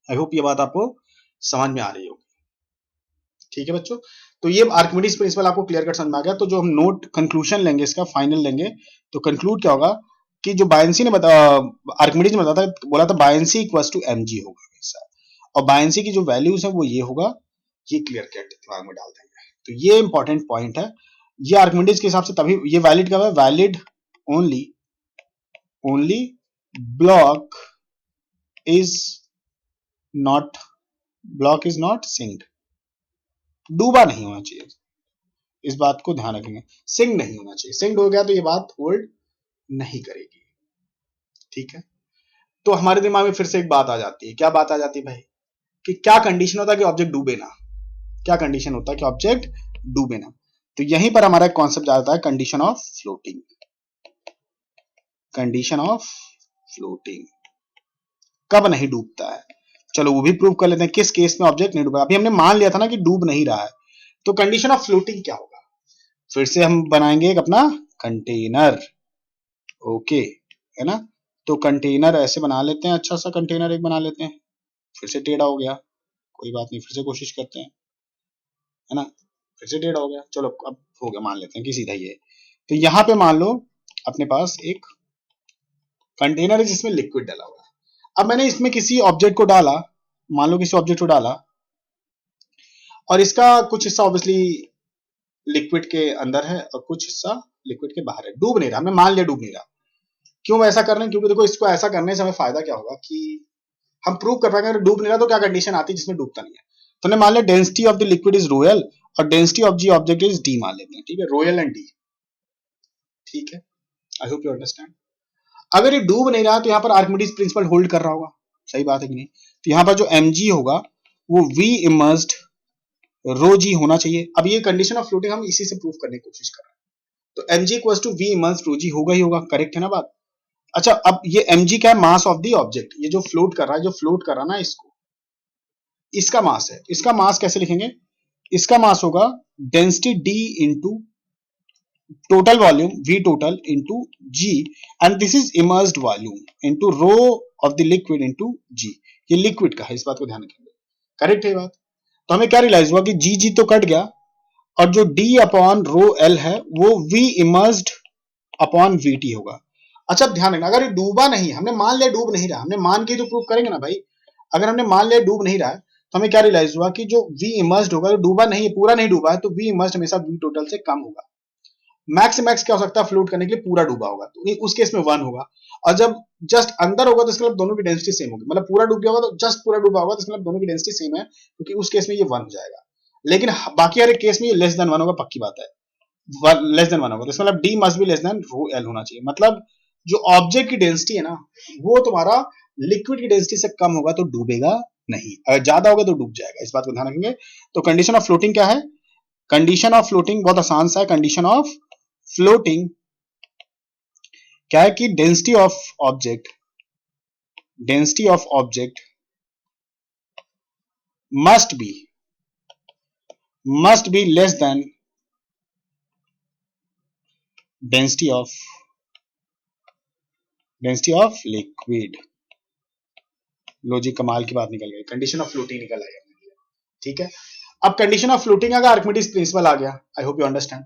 आई होप ये बात आपको समझ में आ रही होगी, ठीक है बच्चों। तो ये आर्किमिडीज प्रिंसिपल आपको क्लियर कट समझ में आ गया। तो जो हम नोट कंक्लूजन लेंगे इसका, फाइनल लेंगे, तो कंक्लूड क्या होगा कि जो बायनेंसी ने आर्किमिडीज ने बताया था, बोला था बायनेंसी इक्वल्स टू mg होगा हमेशा, और बायनेंसी की जो वैल्यूज है वो ये होगा, ये क्लियर कट दिमाग में डाल देंगे। तो ये इंपॉर्टेंट पॉइंट है, ये आर्किमिडीज के हिसाब से तभी ये वैलिड कब है, valid only only block is not, block is not synced, डूबा नहीं होना चाहिए, इस बात को ध्यान रखेंगे, सिंक नहीं होना चाहिए, सिंक हो गया तो ये बात होल्ड नहीं करेगी, ठीक है। तो हमारे दिमाग में फिर से एक बात आ जाती है, क्या बात आ जाती है भाई, कि क्या कंडीशन होता है कि ऑब्जेक्ट डूबे ना, क्या कंडीशन होता है कि ऑब्जेक्ट डूबे ना। तो यहीं पर हमारा एक कॉन्सेप्ट आता है condition of floating, condition of floating, कब नहीं डूबता है, चलो वो भी प्रूव कर लेते हैं, किस केस में ऑब्जेक्ट नहीं डूबा। अभी हमने मान लिया था ना कि डूब नहीं रहा है, तो कंडीशन ऑफ फ्लोटिंग क्या होगा, फिर से हम बनाएंगे एक अपना कंटेनर, ओके है ना। तो कंटेनर ऐसे बना लेते हैं, अच्छा सा कंटेनर एक बना लेते हैं, फिर से टेढ़ा हो गया, कोई बात नहीं, फिर से कोशिश करते हैं, है ना, फिर से टेढ़ा हो गया, चलो अब हो गया, मान लेते हैं कि सीधा ही है। तो यहां पे मान लो अपने पास एक कंटेनर है जिसमें लिक्विड डाला हुआ है। अब मैंने इसमें किसी ऑब्जेक्ट को डाला, मान लो किसी ऑब्जेक्ट को डाला, और इसका कुछ हिस्सा ऑब्वियसली लिक्विड के अंदर है और कुछ हिस्सा लिक्विड के बाहर है, डूब नहीं रहा, हमने मान लिया डूब नहीं रहा। क्यों ऐसा कर रहे हैं, क्योंकि देखो इसको ऐसा करने से हमें फायदा क्या होगा कि हम प्रूव कर पाएंगे, अगर डूब नहीं रहा तो क्या कंडीशन आती है जिसमें डूबता नहीं है। तो हमने मान लिया density of the liquid is rho l और डेंसिटी ऑफ जी ऑब्जेक्ट इज डी मान लेते हैं, ठीक है, रोयल एंड डी, ठीक है। आई होप यू अंडरस्टैंड। अगर ये डूब नहीं रहा तो यहाँ पर आर्किमिडीज प्रिंसिपल होल्ड कर रहा होगा, सही बात है कि नहीं। तो यहाँ पर जो mg होगा वो v इमर्स्ड रो जी होना चाहिए। अब ये कंडीशन ऑफ फ्लोटिंग हम इसी से प्रूव करने की कोशिश कर रहे हैं, तो mg equals to v immersed rho g होगा ही होगा, करेक्ट है ना बात। अच्छा अब ये mg क्या है, मास ऑफ द ऑब्जेक्ट, ये जो फ्लोट कर रहा है, जो फ्लोट कर रहा है ना इसको, इसका मास है, इसका मास कैसे लिखेंगे, इसका मास होगा density d into total volume V total into G and this is immersed volume into rho of the liquid into G, ये लिक्विड का है, इस बात को ध्यान रखेंगे, करेक्ट है ये बात। तो हमें क्या रियलाइज हुआ कि G तो कट गया और जो D अपॉन रो L है वो V इमर्स्ड अपॉन VT होगा। अच्छा ध्यान रखना, अगर ये डूबा नहीं, हमने मान लिया डूब नहीं रहा, हमने मान के तो प्रूव करेंगे ना भाई, अगर हमने मान लिया डूब नहीं रहा है तो हमें क्या रियलाइज हुआ कि जो V इमर्स्ड होगा, जो डूबा नहीं, पूरा नहीं डूबा है, तो V इमर्स्ड हमेशा V टोटल से कम होगा। मैक्स मैक्स क्या हो सकता है, फ्लोट करने के लिए पूरा डूबा होगा, तो उस केस में 1 होगा, और जब जस्ट अंदर होगा तो इसका मतलब दोनों की डेंसिटी सेम होगी, मतलब पूरा डूब गया होगा तो जस्ट पूरा डूबा होगा तो इसका मतलब दोनों की डेंसिटी सेम है, क्योंकि उस केस में ये 1 हो जाएगा। लेकिन बाकी हर एक केस में ये लेस देन 1 होगा, पक्की बात है, लेस देन 1 होगा, तो इसका मतलब D must be less than rho L होना चाहिए। मतलब जो ऑब्जेक्ट की डेंसिटी है ना वो तुम्हारा लिक्विड की डेंसिटी से कम होगा तो डूबेगा नहीं, अगर ज्यादा होगा तो डूब जाएगा, इस बात को ध्यान रखेंगे। तो कंडीशन ऑफ फ्लोटिंग क्या है? कंडीशन ऑफ फ्लोटिंग बहुत आसान सा है। कंडीशन ऑफ फ्लोटिंग क्या है कि density of object must be less than density of liquid। लो जी, कमाल की बात निकल गई, कंडीशन ऑफ फ्लोटिंग निकल आया। ठीक है, अब कंडीशन ऑफ फ्लोटिंग अगर आर्किमिडीज प्रिंसिपल आ गया, आई होप यू अंडरस्टैंड।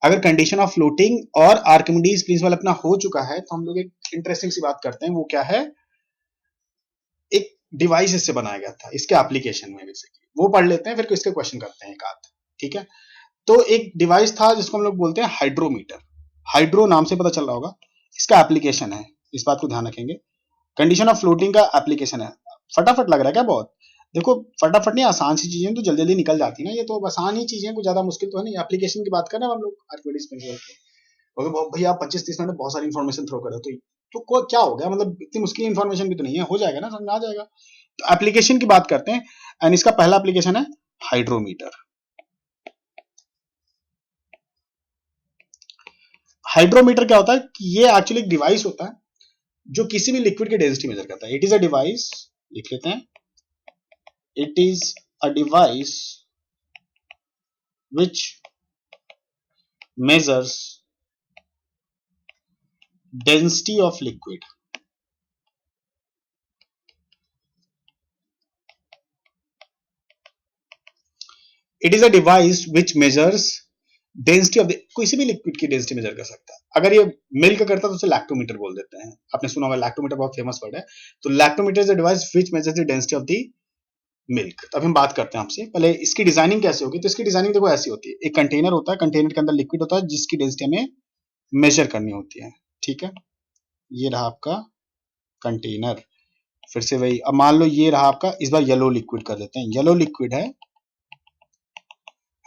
अगर कंडीशन ऑफ फ्लोटिंग और आर्किमिडीज प्रिंसिपल अपना हो चुका है, तो हम लोग एक इंटरेस्टिंग सी बात करते हैं। वो क्या है? एक डिवाइस इससे बनाया गया था, इसके एप्लीकेशन में बेसिकली वो पढ़ लेते हैं, फिर इसके क्वेश्चन करते हैं एक आध। ठीक है, तो एक डिवाइस था जिसको हम लोग बोलते हैं हाइड्रोमीटर। हाइड्रो नाम से पता चल रहा होगा, इसका एप्लीकेशन है, इस बात को ध्यान रखेंगे। कंडीशन ऑफ फ्लोटिंग का एप्लीकेशन है। फटाफट लग रहा है क्या? बहुत देखो, फटाफट नहीं, आसान सी चीजें तो जल्दी जल्दी निकल जाती है ना, ये तो आसान ही चीजें, कुछ ज्यादा मुश्किल तो है नहीं। एप्लीकेशन की बात कर रहे हैं हम लोग आर्किमिडीज प्रिंसिपल की। भैया आप 25-30 मिनट में बहुत सारी इन्फॉर्मेशन थ्रो कर रहे हो, तो क्या हो गया? मतलब इतनी मुश्किल इन्फॉर्मेशन भी तो नहीं है, हो जाएगा ना, समझ में आ जाएगा। तो एप्लीकेशन की बात करते हैं, एंड इसका पहला एप्लीकेशन है हाइड्रोमीटर। हाइड्रोमीटर क्या होता है कि ये एक्चुअली एक डिवाइस होता है जो किसी भी लिक्विड की डेंसिटी मेजर करता है। इट इज अ डिवाइस, लिख लेते हैं, it is a device which measures density of liquid. It is a device which measures density of किसी भी लिक्विड की डेंसिटी मेजर कर सकता है। अगर ये मिल्क करता है तो उसे लैक्टोमीटर बोल देते हैं, आपने सुना होगा, लैक्टोमीटर बहुत फेमस वर्ड है। तो lactometer is a device which measures the density of the milk. तो अभी हम बात करते हैं आपसे, पहले इसकी डिजाइनिंग कैसे होगी। तो इसकी डिजाइनिंग देखो ऐसी होती है, एक कंटेनर होता है, कंटेनर के अंदर लिक्विड होता है जिसकी डेंसिटी हमें मेजर करनी होती है। ठीक है, ये रहा आपका कंटेनर। फिर से वही, अब मान लो ये रहा आपका, इस बार येलो लिक्विड कर देते हैं, येलो लिक्विड है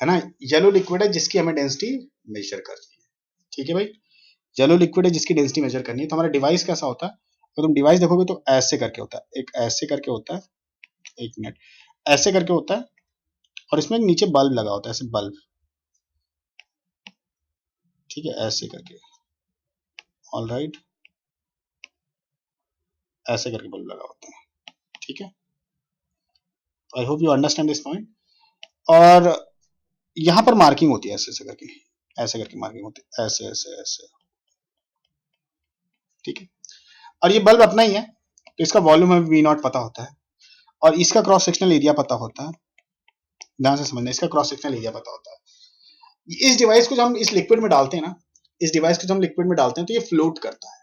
ना, येलो लिक्विड है जिसकी हमें डेंसिटी मेजर करनी है। ठीक है भाई, येलो लिक्विड है जिसकी डेंसिटी मेजर करनी है। तो हमारा डिवाइस कैसा होता है? तो तुम डिवाइस देखोगे तो ऐसे करके होता है, एक ऐसे करके होता है, एक मिनट, ऐसे करके होता है, और इसमें नीचे बल्ब लगा होता है, ऐसे बल्ब। ठीक है, ऐसे करके, ऑल राइट, ऐसे करके बल्ब लगा होता है। ठीक है, आई hope you understand this point. और यहां पर मार्किंग होती है, ऐसे ऐसे करके, ऐसे करके मार्किंग होती है, ऐसे ऐसे ऐसे। ठीक है, और ये बल्ब अपना ही है, तो इसका वॉल्यूम हमें वी नॉट पता होता है, और इसका क्रॉस सेक्शनल एरिया पता होता है। ध्यान से समझना, इसका क्रॉस सेक्शनल एरिया पता होता है। इस डिवाइस को जब हम इस लिक्विड में डालते हैं ना, इस डिवाइस को जब हम लिक्विड में डालते हैं तो ये फ्लोट करता है।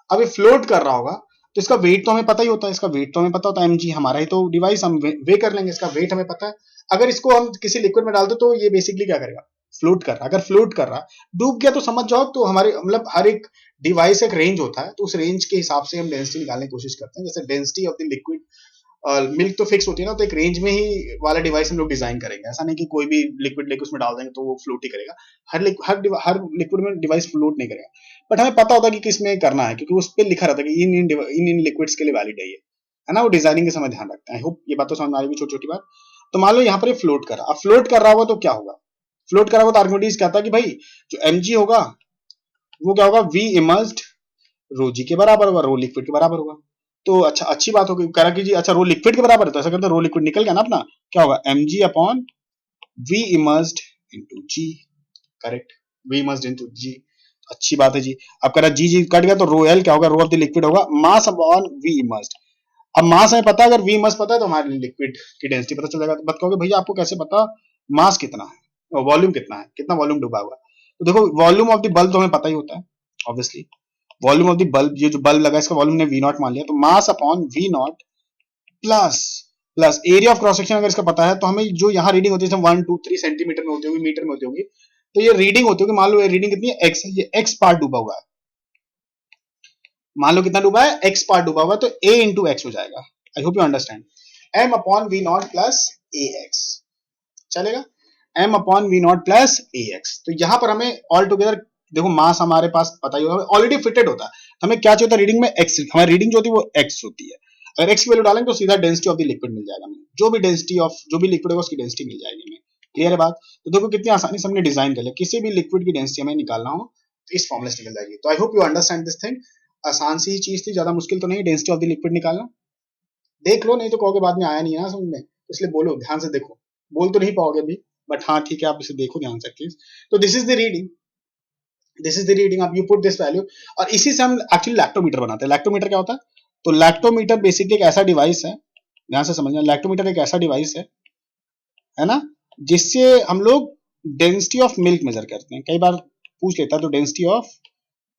अब ये फ्लोट कर रहा होगा तो इसका वेट तो हमें पता ही होता है, इसका वेट तो हमें पता होता है, mg हमारा ही तो डिवाइस, हम वे कर लेंगे, इसका वेट हमें पता है। अगर इसको हम किसी लिक्विड में डालते तो ये बेसिकली क्या करेगा? फ्लोट कर रहा। अगर फ्लोट कर रहा, डूब गया तो समझ जाओ, तो हमारे मतलब हर एक डिवाइस एक रेंज होता है, तो उस रेंज के हिसाब से हम डेंसिटी निकालने की कोशिश करते हैं। जैसे density of the liquid, milk तो फिक्स होती है ना, तो एक रेंज में ही वाला डिवाइस हम लोग डिजाइन करेंगे। ऐसा नहीं कि कोई भी लिक्विड लेके उसमें डाल देंगे तो वो फ्लोट ही करेगा। हर लिक्विड में डिवाइस फ्लोट नहीं करेगा, बट हमें पता होता है कि किस में करना है, क्योंकि उस पर लिखा रहता है कि इन लिक्विड्स के लिए वैलिड है ये, है ना। वो डिजाइनिंग के समय ध्यान रखते हैं। आई होप ये बात तो समझ में आ रही है, छोटी छोटी बात। तो मान लो यहाँ पर ये फ्लोट कर रहा, अब फ्लोट कर रहा होगा तो क्या होगा? फ्लोट कर रहा होगा तो आर्किमिडीज कहता है कि भाई जो mg होगा वो क्या होगा? वी इमर्स्ड रो जी के बराबर होगा, रो लिक्विड के बराबर होगा। तो अच्छा, अच्छी बात होगी, करा कीजिए। अच्छा, रो लिक्विड के बराबर है तो ऐसा करते हैं, रो लिक्विड निकल गया ना अपना, क्या होगा? mg upon V immersed into g. Correct, V immersed into g, अच्छी बात है जी। अब करा जी जी कट गया तो रो एल क्या होगा? रो ऑफ द लिक्विड होगा, मास अपॉन वी इमर्स्ड। अब मास हमें पता है, अगर वी इमर्स्ड पता है तो हमारे लिक्विड की डेंसिटी पता चल जाएगा। तो बात कहोगे भैया आपको कैसे पता मास कितना है, वॉल्यूम कितना है, कितना वॉल्यूम डूबा हुआ? तो देखो, वॉल्यूम ऑफ द बल्ब तो हमें पता ही होता है obviously. Volume of the bulb, ये जो बल्ब लगा इसका वॉल्यूम ने वी नॉट मान लिया, तो mass upon V nought plus plus area of cross section अगर इसका पता है, तो हमें जो यहाँ रीडिंग होती है 1 2 3 सेंटीमीटर में होती होगी, मीटर में होती होगी, तो ये रीडिंग होती होगी। मान लो ये रीडिंग कितनी है? एक्स है, ये एक्स पार्ट डूबा हुआ है। मान लो कितना डूबा है? एक्स पार्ट डूबा हुआ है, तो a इंटू एक्स हो जाएगा। I hope you understand. m upon V nought plus a x चलेगा, m upon V nought plus a x. तो यहां पर हमें ऑल टुगेदर देखो, मास हमारे पास पता ही होगा, ऑलरेडी फिटेड होता है, तो हमें क्या चाहिए होता है? रीडिंग में एक्स, हमारी रीडिंग जो होती है वो एक्स होती है। अगर एक्स की वैल्यू डालेंगे तो सीधा डेंसिटी ऑफ द लिक्विड मिल जाएगा हमें, जो भी लिक्विड होगा उसकी डेंसिटी मिल जाएगी हमें। क्लियर है बात? तो देखो कितनी आसानी से हमने डिजाइन कर लिया, किसी भी लिक्विड की डेंसिटी हमें निकालना हो तो इस फॉर्मूले से निकल जाएगी। तो आई hope you understand this thing. आसान सी ही चीज थी, ज्यादा मुश्किल तो नहीं डेंसिटी ऑफ द लिक्विड निकालना। देख लो, नहीं तो कहोगे बाद में आया नहीं है ना समझ में, इसलिए बोलो, ध्यान से देखो। बोल तो नहीं पाओगे अभी, बट हाँ ठीक है, आप इसे देखो ध्यान से प्लीज। तो दिस इज द रीडिंग, अब यू पुट दिस वैल्यू, और इसी से हम एक्चुअली लैक्टोमीटर बनाते हैं। लैक्टोमीटर क्या होता है? तो लैक्टोमीटर बेसिकली एक ऐसा डिवाइस है, ध्यान से समझना, लैक्टोमीटर एक ऐसा डिवाइस है ना, जिससे हम लोग डेंसिटी ऑफ मिल्क मेजर करते हैं। कई बार पूछ लेता है, तो डेंसिटी ऑफ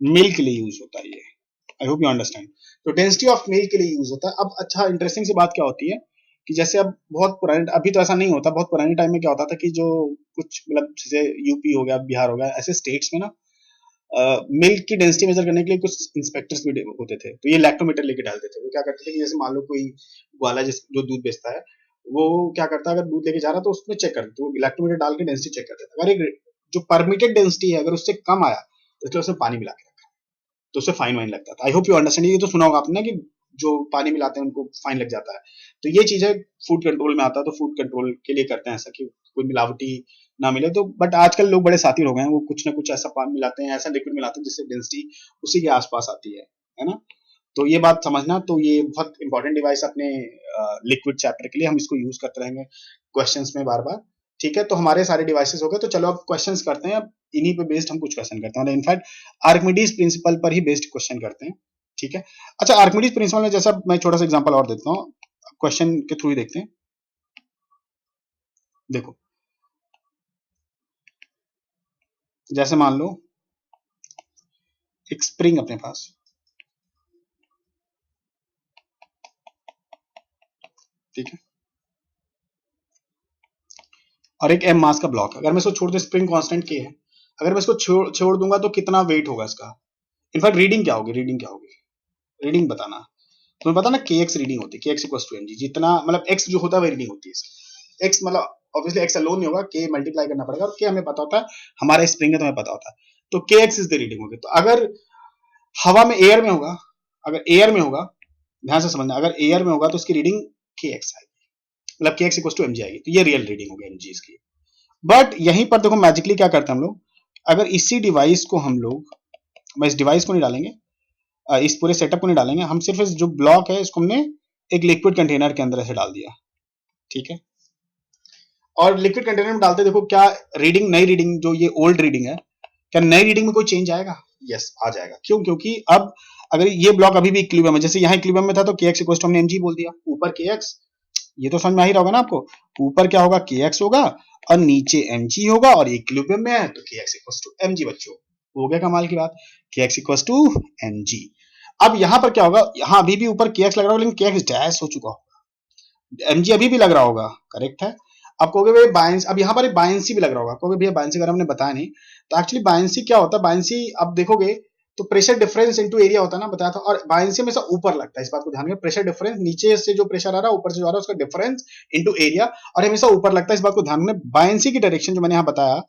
मिल्क के लिए यूज होता है ये। आई होप यू अंडरस्टैंड। तो डेंसिटी ऑफ मिल्क के लिए यूज होता है। अब अच्छा इंटरेस्टिंग सी बात क्या होती है कि जैसे अब बहुत पुराने, अभी तो ऐसा नहीं होता, बहुत पुराने टाइम में क्या होता था कि जो कुछ मतलब जैसे यूपी हो गया, बिहार हो गया, ऐसे स्टेट्स में ना मिल्क की डेंसिटी मेजर करने के लिए कुछ इंस्पेक्टर्स भी होते थे, तो ये लैक्टोमीटर लेके डालते थे। वो क्या करते थे कि जैसे मान लो कोई ग्वाला जो दूध बेचता है, वो क्या करता है, अगर दूध लेके जा रहा है तो उसमें चेक करते, तो लैक्टोमीटर डाल के डेंसिटी चेक करते थे। अगर एक जो परमिटेड डेंसिटी है अगर उससे कम आया तो इसलिए उसमें पानी मिला के रखा, तो उससे फाइन वाइन लगता था। आई होप यू अंडरस्टैंड। ये तो सुना होगा आपने कि जो पानी मिलाते हैं उनको फाइन लग जाता है। तो ये चीज है, फूड कंट्रोल में आता है, तो फूड कंट्रोल के लिए करते हैं ऐसा कि कोई मिलावटी ना मिले। तो बट आजकल लोग बड़े साथी हो गए हैं, वो कुछ ना कुछ ऐसा पानी मिलाते हैं, ऐसा लिक्विड मिलाते हैं जिससे डेंसिटी उसी के आसपास आती है ना। तो ये बात समझना। तो ये बहुत इंपॉर्टेंट डिवाइस अपने लिक्विड चैप्टर के लिए, हम इसको यूज करते रहेंगे क्वेश्चंस में बार बार। ठीक है, तो हमारे सारे डिवाइसेस हो गए। तो चलो अब क्वेश्चंस करते हैं। अब इन्हीं पे बेस्ड हम कुछ क्वेश्चन करते हैं, इनफैक्ट आर्किमिडीज प्रिंसिपल पर ही बेस्ड क्वेश्चन करते हैं। ठीक है, अच्छा आर्किमिडीज प्रिंसिपल में जैसा मैं छोटा सा एग्जांपल और देता हूँ, क्वेश्चन के थ्रू ही देखते हैं। देखो जैसे मान लो एक स्प्रिंग अपने पास, ठीक है, और एक एम मास का ब्लॉक। अगर मैं इसको छोड़ दूं, स्प्रिंग कांस्टेंट के है, अगर मैं इसको छोड़ दूंगा तो कितना वेट होगा इसका, इनफैक्ट रीडिंग क्या होगी, रीडिंग बताना। तुम्हें पता ना के एक्स रीडिंग होती है, k x equals to m g, जितना मतलब एक्स जो होता है वही रीडिंग होती है। एक्स मतलब ऑब्वियसली एक्स अलोन नहीं होगा, के मल्टीप्लाई करना पड़ेगा, और के हमें पता होता है, हमारा स्प्रिंग है तो हमें पता होता है। तो k x is the reading होगी। तो अगर हवा में एयर में होगा, अगर एयर में होगा, ध्यान से समझना, अगर एयर में होगा तो उसकी रीडिंग के एक्स आएगी, मतलब k x equals to m g आएगी। तो ये रियल रीडिंग होगी एम जी की। बट यहीं पर देखो मैजिकली क्या करते हैं हम लोग, अगर इसी डिवाइस को हम लोग, मैं इस डिवाइस को नहीं डालेंगे, इस पूरे सेटअप को नहीं डालेंगे, हम सिर्फ इस जो ब्लॉक है इसको हमने एक लिक्विड कंटेनर के अंदर ऐसे डाल दिया, ठीक है। और लिक्विड कंटेनर में डालते देखो क्या रीडिंग, नई रीडिंग जो ये ओल्ड रीडिंग है, क्या नई रीडिंग में कोई चेंज आएगा? यस आ जाएगा। क्यों? क्योंकि अब अगर ये ब्लॉक अभी भी इक्विलिब्रियम है, जैसे यहाँ इक्विलिब्रियम में था तो के एक्स इक्वल टू हमने एमजी बोल दिया, ऊपर के एक्स, ये तो समझ में आ ही रहा होगा ना आपको, ऊपर क्या होगा के एक्स होगा और नीचे एमजी होगा, और इक्विलिब्रियम में है तो k x equal to MG. बच्चों हो गया कमाल की बात, के एक्स इक्वल टू एमजी। अब यहां पर क्या होगा, यहां अभी भी ऊपर के एक्स लग रहा होगा लेकिन के एक्स डैश हो चुका होगा, एमजी अभी भी लग रहा होगा, करेक्ट है। अब कहोगे भाई बायंस, अब यहाँ पर एक बायंसी भी लग रहा होगा, कहोगे भैया बायंसी अगर हमने बताया नहीं, तो एक्चुअली बायंसी क्या होता है, बायंसी अब देखोगे तो प्रेशर डिफरेंस इनटू एरिया होता है ना, बताया था। और बायंसी हमेशा ऊपर लगता है, इस बात को ध्यान में, प्रेशर डिफरेंस नीचे से जो प्रेशर आ रहा है ऊपर से जो आ रहा है उसका डिफरेंस इनटू एरिया, और हमेशा ऊपर लगता है, इस बात को ध्यान में। बायंसी की डायरेक्शन जो मैंने यहाँ बताया,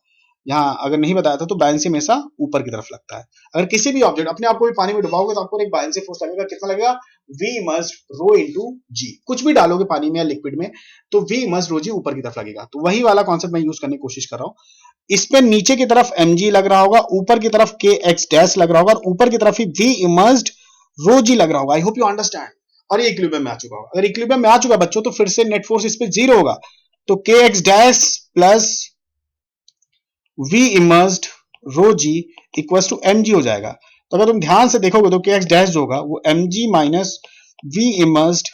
यहाँ अगर नहीं बताया था, तो बायंसी हमेशा ऊपर की तरफ लगता है। अगर किसी भी ऑब्जेक्ट अपने आप को भी पानी में डुबाओगे तो आपको एक बायंसी फोर्स लगेगा, कितना लगेगा, V immersed rho into G। कुछ भी डालोगे पानी में या लिक्विड में तो V इमर्स्ड रो G ऊपर की तरफ लगेगा। तो वही वाला कॉन्सेप्ट मैं यूज करने की कोशिश कर रहा हूँ। इस पे नीचे की तरफ mg लग रहा होगा, ऊपर की तरफ के एक्स डैश लग रहा होगा, और ऊपर की तरफ ही V इमर्स्ड रो G लग रहा होगा। आई होप यू अंडरस्टैंड। और ये इक्विलिब्रियम में आ चुका होगा। अगर इक्विलिब्रियम में आ चुका बच्चों तो फिर से नेट फोर्स इस पे जीरो होगा, तो k x dash plus V immersed rho g equals to mg हो जाएगा। तो अगर तुम ध्यान से देखोगे तो के एक्स डैश जो होगा वो mg minus V immersed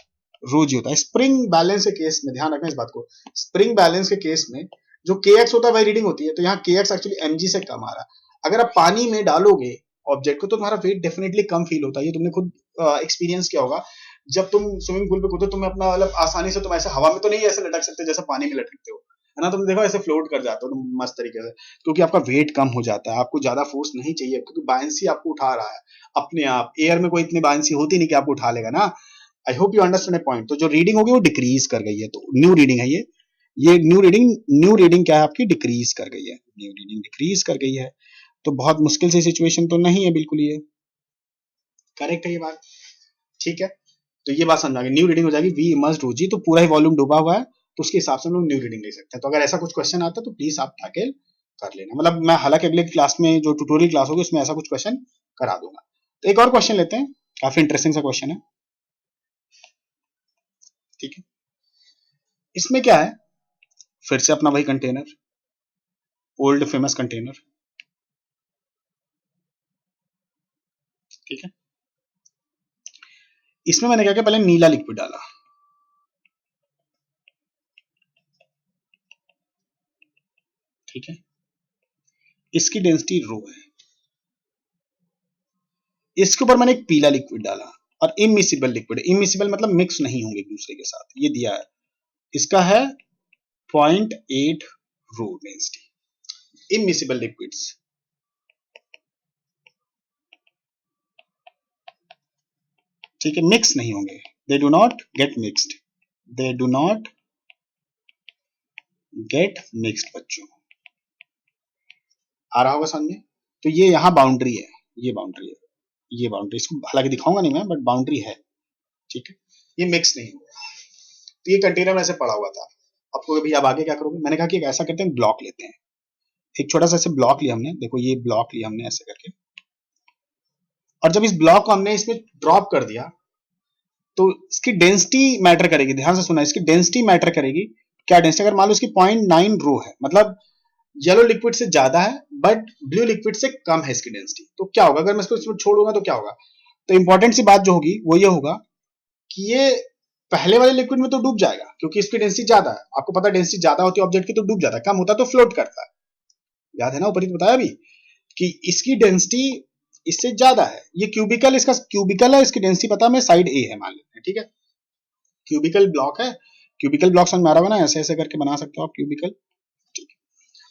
rho जी होता है। स्प्रिंग बैलेंस के केस में ध्यान रखना इस बात को, स्प्रिंग बैलेंस के केस में जो के एक्स होता है वही रीडिंग होती है, तो यहाँ के एक्स एक्चुअली mg से कम आ रहा है। अगर आप पानी में डालोगे ऑब्जेक्ट को तो तुम्हारा वेट डेफिनेटली कम फील होता है, ये तुमने खुद एक्सपीरियंस किया होगा। जब तुम स्विमिंग पूल पे कूदो, तुम अपना मतलब आसानी से तुम ऐसे हवा में तो नहीं ऐसे लटक सकते जैसे पानी में लटकते हो, है ना। तुम देखो ऐसे फ्लोट कर जाते हो तुम मस्त तरीके से, क्योंकि आपका वेट कम हो जाता है, आपको ज्यादा फोर्स नहीं चाहिए, क्योंकि बायंसी आपको उठा रहा है अपने आप। एयर में कोई इतनी बायंसी होती नहीं कि आपको उठा लेगा ना। आई hope you understand A point. तो जो रीडिंग होगी वो डिक्रीज कर गई है, तो न्यू रीडिंग है ये न्यू रीडिंग क्या है आपकी, डिक्रीज कर गई है, न्यू रीडिंग डिक्रीज कर गई है। तो बहुत मुश्किल सी सिचुएशन तो नहीं है बिल्कुल, ये करेक्ट है ये बात, ठीक है। तो ये बात समझा, न्यू रीडिंग हो जाएगी वी इमर्स्ड ओजी, तो पूरा ही वॉल्यूम डूबा हुआ है, तो उसके हिसाब से हम लोग न्यू रीडिंग ले सकते हैं। तो अगर ऐसा कुछ क्वेश्चन आता है तो प्लीज आप टैकल कर लेना। मतलब मैं हालांकि अगले क्लास में जो ट्यूटोरियल क्लास होगी उसमें ऐसा कुछ क्वेश्चन करा दूंगा। तो एक और क्वेश्चन लेते हैं, काफी इंटरेस्टिंग सा क्वेश्चन है, ठीक है। इसमें क्या है, फिर से अपना वही कंटेनर, ओल्ड फेमस कंटेनर, ठीक है। इसमें मैंने क्या किया, पहले नीला लिक्विड डाला, ठीक है। इसकी डेंसिटी रो है, इसके ऊपर मैंने एक पीला लिक्विड डाला और इमिसिबल लिक्विड, इमिसिबल मतलब मिक्स नहीं होंगे एक दूसरे के साथ, ये दिया है, इसका है 0.8 रो डेंसिटी। इमिसिबल लिक्विड्स, ठीक है, मिक्स नहीं होंगे, they do not gate mixed, they do not gate mixed बच्चों, आ रहा होगा समझ में। तो ये यहाँ बाउंड्री है, ये बाउंड्री है, ये बाउंड्री, इसको हालांकि दिखाऊंगा नहीं मैं, बट बाउंड्री है, ठीक है। ये मिक्स नहीं हुआ, तो ये कंटेनर में ऐसे पड़ा हुआ था। आपको भैया अब आगे क्या करोगे, मैंने कहा कि ऐसा करते हैं, ब्लॉक लेते हैं, एक छोटा सा ऐसे ब्लॉक लिया हमने, देखो ये ब्लॉक लिया हमने ऐसे करके, और जब इस ब्लॉक को हमने इसमें ड्रॉप कर दिया तो इसकी डेंसिटी मैटर करेगी, ध्यान से सुना, इसकी डेंसिटी मैटर करेगी। क्या डेंसिटी, अगर मान लो इसकी 0.9 रो है, मतलब येलो लिक्विड से ज्यादा है बट ब्लू लिक्विड से कम है इसकी डेंसिटी, तो क्या होगा, अगर मैं इसको इसमें छोड़ दूंगा तो क्या होगा। तो इंपॉर्टेंट सी बात जो होगी वो ये होगा कि ये पहले वाले लिक्विड में तो डूब जाएगा, क्योंकि इसकी डेंसिटी ज्यादा है, आपको पता है डेंसिटी ज्यादा होती है ऑब्जेक्ट की तो डूब जाता है, कम होता है तो फ्लोट करता है, याद है ना, ऊपर ही बताया अभी कि इसकी डेंसिटी इससे ज्यादा है। ये क्यूबिकल, इसका क्यूबिकल है, इसकी डेंसिटी पता है साइड ए है मान लेते हैं, ठीक है। क्यूबिकल ब्लॉक है, क्यूबिकल ब्लॉक समझ में आ रहा होगा ना, ऐसे ऐसे करके बना सकते हो आप क्यूबिकल, ठीक है।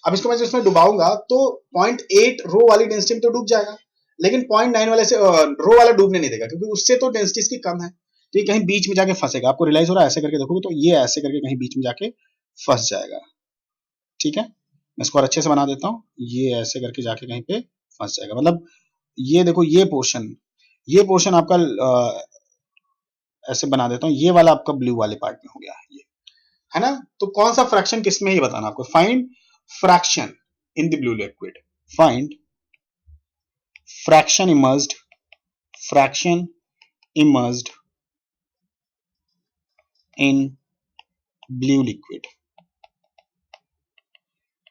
अब इसको मैं इसमें डुबाऊंगा तो 0.8 रो वाली डेंसिटी में तो डूब जाएगा, लेकिन 0.9 वाले से रो वाला डूबने नहीं देगा, क्योंकि उससे तो डेंसिटी इसकी कम है, तो ये कहीं बीच में जाके फंसेगा। आपको रियलाइज हो रहा है, ऐसे करके देखोगे तो ये ऐसे करके कहीं बीच में जाके फंस जाएगा, ठीक है। मैं इसको और अच्छे से बना देता हूँ, ये ऐसे करके जाके कहीं पे फंस जाएगा, मतलब ये देखो ये पोर्शन आपका ऐसे बना देता हूँ, ये वाला आपका ब्लू वाले पार्ट में हो गया ये, है ना। तो कौन सा फ्रैक्शन किसमें ही बताना आपको, find fraction in the blue liquid, find fraction immersed in blue liquid,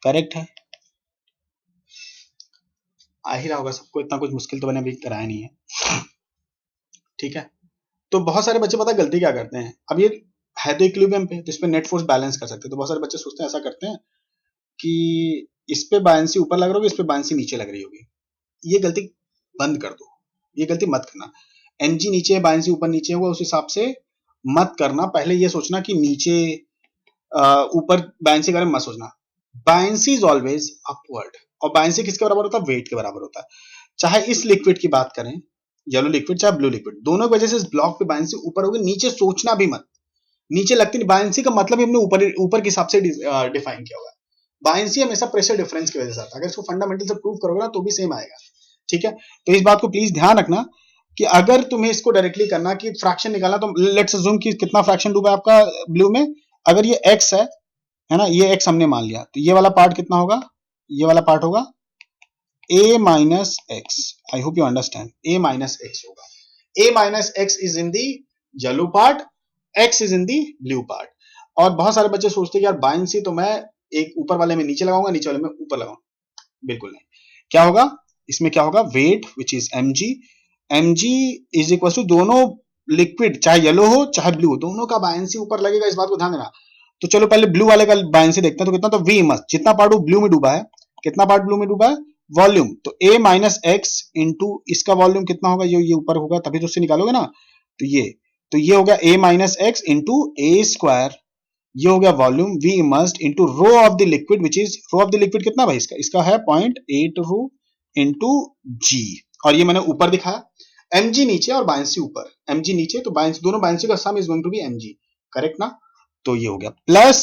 correct है, आ ही रहा होगा सबको, इतना कुछ मुश्किल तो मैंने अभी कराया नहीं है, ठीक है। तो बहुत सारे बच्चे पता गलती क्या करते हैं, अब ये है तो इक्विलिब्रियम पे, तो इस पे नेट फोर्स बैलेंस कर सकते हैं, तो बहुत सारे बच्चे सोचते हैं, ऐसा करते हैं कि इस पे बायंसी ऊपर लग रही होगी, इस पे बायंसी नीचे लग रही होगी, ये गलती बंद कर दो, ये गलती मत करना। एनजी नीचे है, बायंसी ऊपर नीचे होगा, उस हिसाब से मत करना। पहले ये सोचना कि नीचे ऊपर बायंसी के बारे में मत सोचना, बायंसी इज ऑलवेज अपवर्ड, और बायंसी किसके बराबर होता है, वेट के बराबर होता है। चाहे इस लिक्विड की बात करें, येलो लिक्विड चाहे ब्लू लिक्विड, दोनों की वजह से इस ब्लॉक पे बायंसी ऊपर होगी, नीचे सोचना भी मत, नीचे लगती नहीं, बायंसी का मतलब ही हमने ऊपर के हिसाब से डिफाइन किया हुआ है। बायंसी हमेशा प्रेशर डिफरेंस की वजह से आता है, अगर इसको फंडामेंटल से प्रूव करोगे ना तो भी सेम आएगा, ठीक है। तो इस बात को प्लीज ध्यान रखना कि अगर तुम्हें इसको डायरेक्टली करना कि फ्रैक्शन निकालना, तो लेट्स अज्यूम कि कितना फ्रैक्शन डूबा आपका ब्लू में, अगर ये x है ना, ये x हमने मान लिया, तो ये वाला पार्ट कितना होगा, ये वाला पार्ट होगा a minus x, I hope you understand, a minus x होगा, a minus x is in the yellow part, x is in the blue part. और बहुत सारे बच्चे सोचते हैं यार बायंसी तो मैं एक ऊपर वाले में नीचे लगाऊंगा, नीचे वाले में ऊपर लगाऊंगा, बिल्कुल नहीं। क्या होगा इसमें, क्या होगा, weight which is mg is equal to, दोनों लिक्विड चाहे येलो हो चाहे ब्लू हो, दोनों का बायंसी ऊपर लगेगा, इस बात को ध्यान देना। तो चलो पहले ब्लू वाले का बायंसी देखते हैं, तो कितना, तो v मस्ट, जितना पार्ट ब्लू में डूबा है, कितना पार्ट ब्लू में डूबा है, वॉल्यूम, तो a माइनस एक्स इंटू इसका वॉल्यूम कितना होगा, ये ऊपर होगा तभी तो उससे निकालोगे ना, तो ये हो गया a minus x into a square, ये हो गया volume v immersed into rho of the liquid which is, rho of the liquid कितना भाई इसका है 0.8 रो इंटू g, और ये मैंने ऊपर दिखाया, mg नीचे और बायंसी ऊपर, mg नीचे तो बायंसी, दोनों बायंसी का sum is going to be mg, correct ना। तो ये हो गया प्लस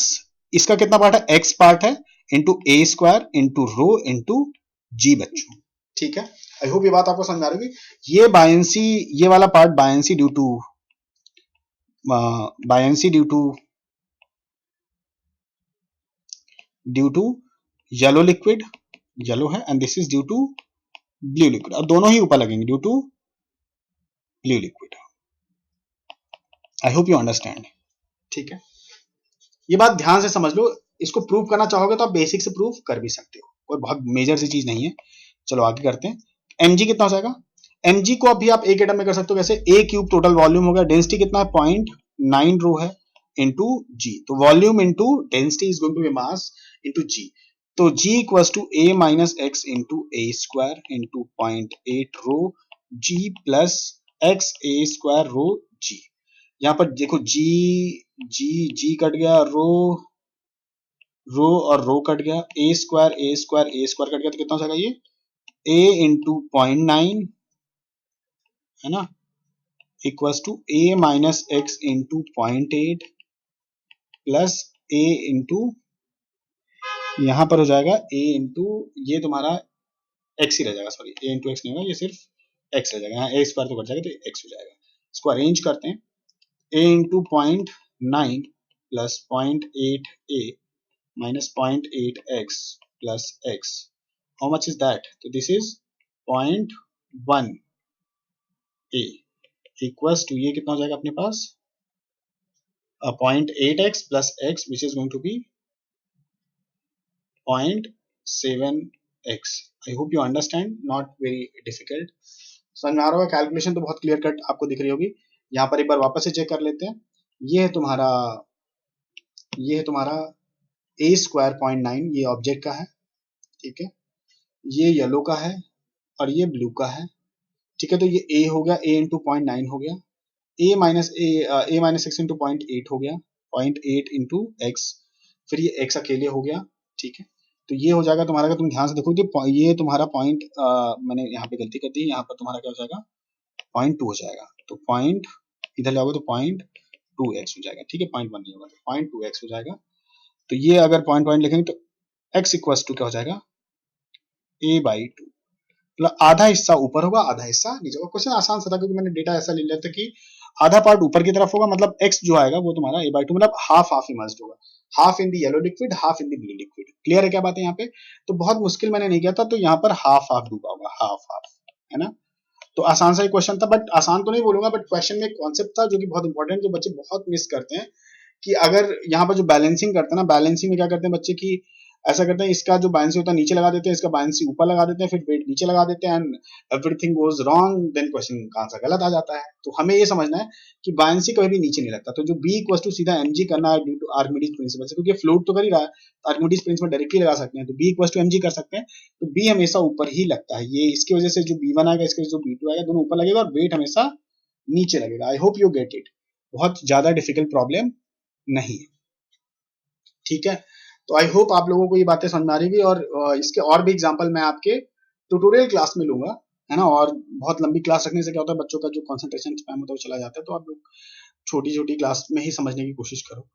इसका कितना पार्ट है, x पार्ट है, into a square into rho into जी बच्चों, ठीक है। आई होप ये बात आपको समझ आ रही होगी। ये बायंसी, ये वाला part buoyancy due to buoyancy due to yellow liquid, yellow है, and this is due to blue liquid. अब दोनों ही ऊपर लगेंगे, due to blue liquid. I hope you understand. ठीक है, ये बात ध्यान से समझ लो। इसको प्रूव करना चाहोगे तो आप बेसिक से प्रूव कर भी सकते हो, कोई बहुत मेजर सी चीज नहीं है। चलो आगे करते हैं। mg कितना हो जाएगा? mg को अभी आप एक एटम में कर सकते हो कैसे, a क्यूब टोटल वॉल्यूम हो गया, डेंसिटी कितना है 0.9 रो है, इंटू g। तो volume into density is going to be mass into g। तो g equals to a minus x into a square into 0.8 rho g plus x a square rho g। यहाँ पर देखो जी cut गया, रो और रो cut गया, ए square cut गया, तो कितना हो जाएगा ये a इंटू 0.9 है ना, equals to a minus x into 0.8 plus a into, यहां पर हो जाएगा a इंटू, ये तुम्हारा x ही रह जाएगा, सॉरी a इंटू एक्स नहीं होगा, ये सिर्फ x रह जाएगा, यहाँ a स्क्वायर तो कट जाएगा तो x हो जाएगा। इसको अरेंज करते हैं, a into 0.9 plus 0.8 a minus 0.8 x plus x. How much is that? So this is 0.1 a equals to, ये कितना हो जाएगा अपने पास 0.8x plus x which is going to be 0.7x. I hope you understand, not very difficult. समझ में आ रहा होगा, calculation तो बहुत क्लियर कट आपको दिख रही होगी। यहाँ पर एक बार वापस से चेक कर लेते हैं। ये है तुम्हारा a स्क्वायर 0.9, ये ऑब्जेक्ट का है, ठीक है, ये येलो का है और ये ब्लू का है, ठीक है। तो ये a हो गया, a इंटू 0.9 हो गया, a माइनस एक्स इंटू 0.8 हो गया, 0.8 इंटू एक्स, फिर ये x अकेले हो गया, ठीक है। तो ये हो जाएगा तुम्हारा, अगर तुम ध्यान से देखो तो ये तुम्हारा पॉइंट, मैंने यहाँ पे गलती कर दी, यहाँ पर तुम्हारा क्या हो जाएगा 0.2 हो जाएगा, तो पॉइंट इधर जाओगे तो 0.2x हो जाएगा, ठीक है, 0.1 नहीं होगा, तो 0.2x हो जाएगा। तो ये अगर पॉइंट लिखेंगे तो x इक्वल्स टू क्या हो जाएगा a/2, मतलब आधा हिस्सा ऊपर होगा आधा हिस्सा नीचे होगा। क्वेश्चन आसान सा था क्योंकि मैंने डेटा ऐसा ले लिया था कि आधा पार्ट ऊपर की तरफ होगा, मतलब x जो आएगा वो तुम्हारा a/2, मतलब हाफ इमर्स्ड होगा, half in the yellow liquid half in the blue liquid. Clear है क्या बात है यहाँ पे? तो बहुत मुश्किल मैंने नहीं किया था, तो यहाँ पर हाफ डूबा होगा, हाफ, है ना। तो आसान सा ही क्वेश्चन था, बट आसान तो नहीं बोलूंगा, बट क्वेश्चन में एक कॉन्सेप्ट था जो कि बहुत इंपॉर्टेंट, जो बच्चे बहुत मिस करते हैं, कि अगर यहाँ पर जो बैलेंसिंग करते हैं ना, बैलेंसिंग में क्या करते हैं बच्चे की, ऐसा करते हैं इसका जो बायनेंसी होता है नीचे लगा देते हैं, इसका बायनेंसी ऊपर लगा देते हैं, फिर वेट नीचे लगा देते हैं, and everything goes wrong, then question का आंसर गलत आ जाता है। तो हमें ये समझना है कि बायनेंसी कभी भी नीचे नहीं लगता। तो जो b इक्वल टू सीधा mg करना है ड्यू टू आर्किमिडीज प्रिंसिपल से, क्योंकि फ्लोट तो कर ही रहा है, तो आर्किमिडीज प्रिंसिपल डायरेक्टली लगा सकते हैं, तो b इक्वल टू mg कर सकते हैं, तो b हमेशा ऊपर ही लगता है। ये इसकी वजह से जो b1 आएगा, इसकी वजह से जो b2 आएगा, दोनों ऊपर लगेगा और वेट हमेशा नीचे लगेगा। आई होप यू गेट इट, बहुत ज्यादा डिफिकल्ट प्रॉब्लम नहीं है, ठीक है। तो आई होप आप लोगों को ये बातें समझ में आ रही होगी, और इसके और भी एग्जांपल मैं आपके ट्यूटोरियल क्लास में लूंगा, है ना। और बहुत लंबी क्लास रखने से क्या होता है, बच्चों का जो कंसंट्रेशन स्पैम होता है वो चला जाता है, तो आप लोग छोटी छोटी क्लास में ही समझने की कोशिश करो।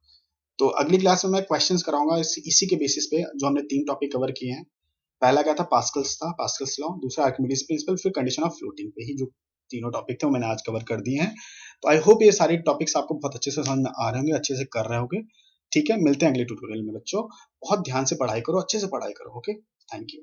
तो अगली क्लास में मैं क्वेश्चंस कराऊंगा इसी के बेसिस पे, जो हमने 3 टॉपिक कवर किए हैं। पहला क्या था, पास्कल्स लॉ, दूसरा आर्किमिडीज प्रिंसिपल, फिर कंडीशन ऑफ फ्लोटिंग पे ही जो तीनों टॉपिक थे वो मैंने आज कवर कर दिए हैं। तो आई होप ये सारे टॉपिक्स आपको बहुत अच्छे से समझ में आ रहे होंगे, अच्छे से कर रहे होंगे, ठीक है। मिलते हैं अगले ट्यूटोरियल में बच्चों, बहुत ध्यान से पढ़ाई करो, अच्छे से पढ़ाई करो, ओके, थैंक यू।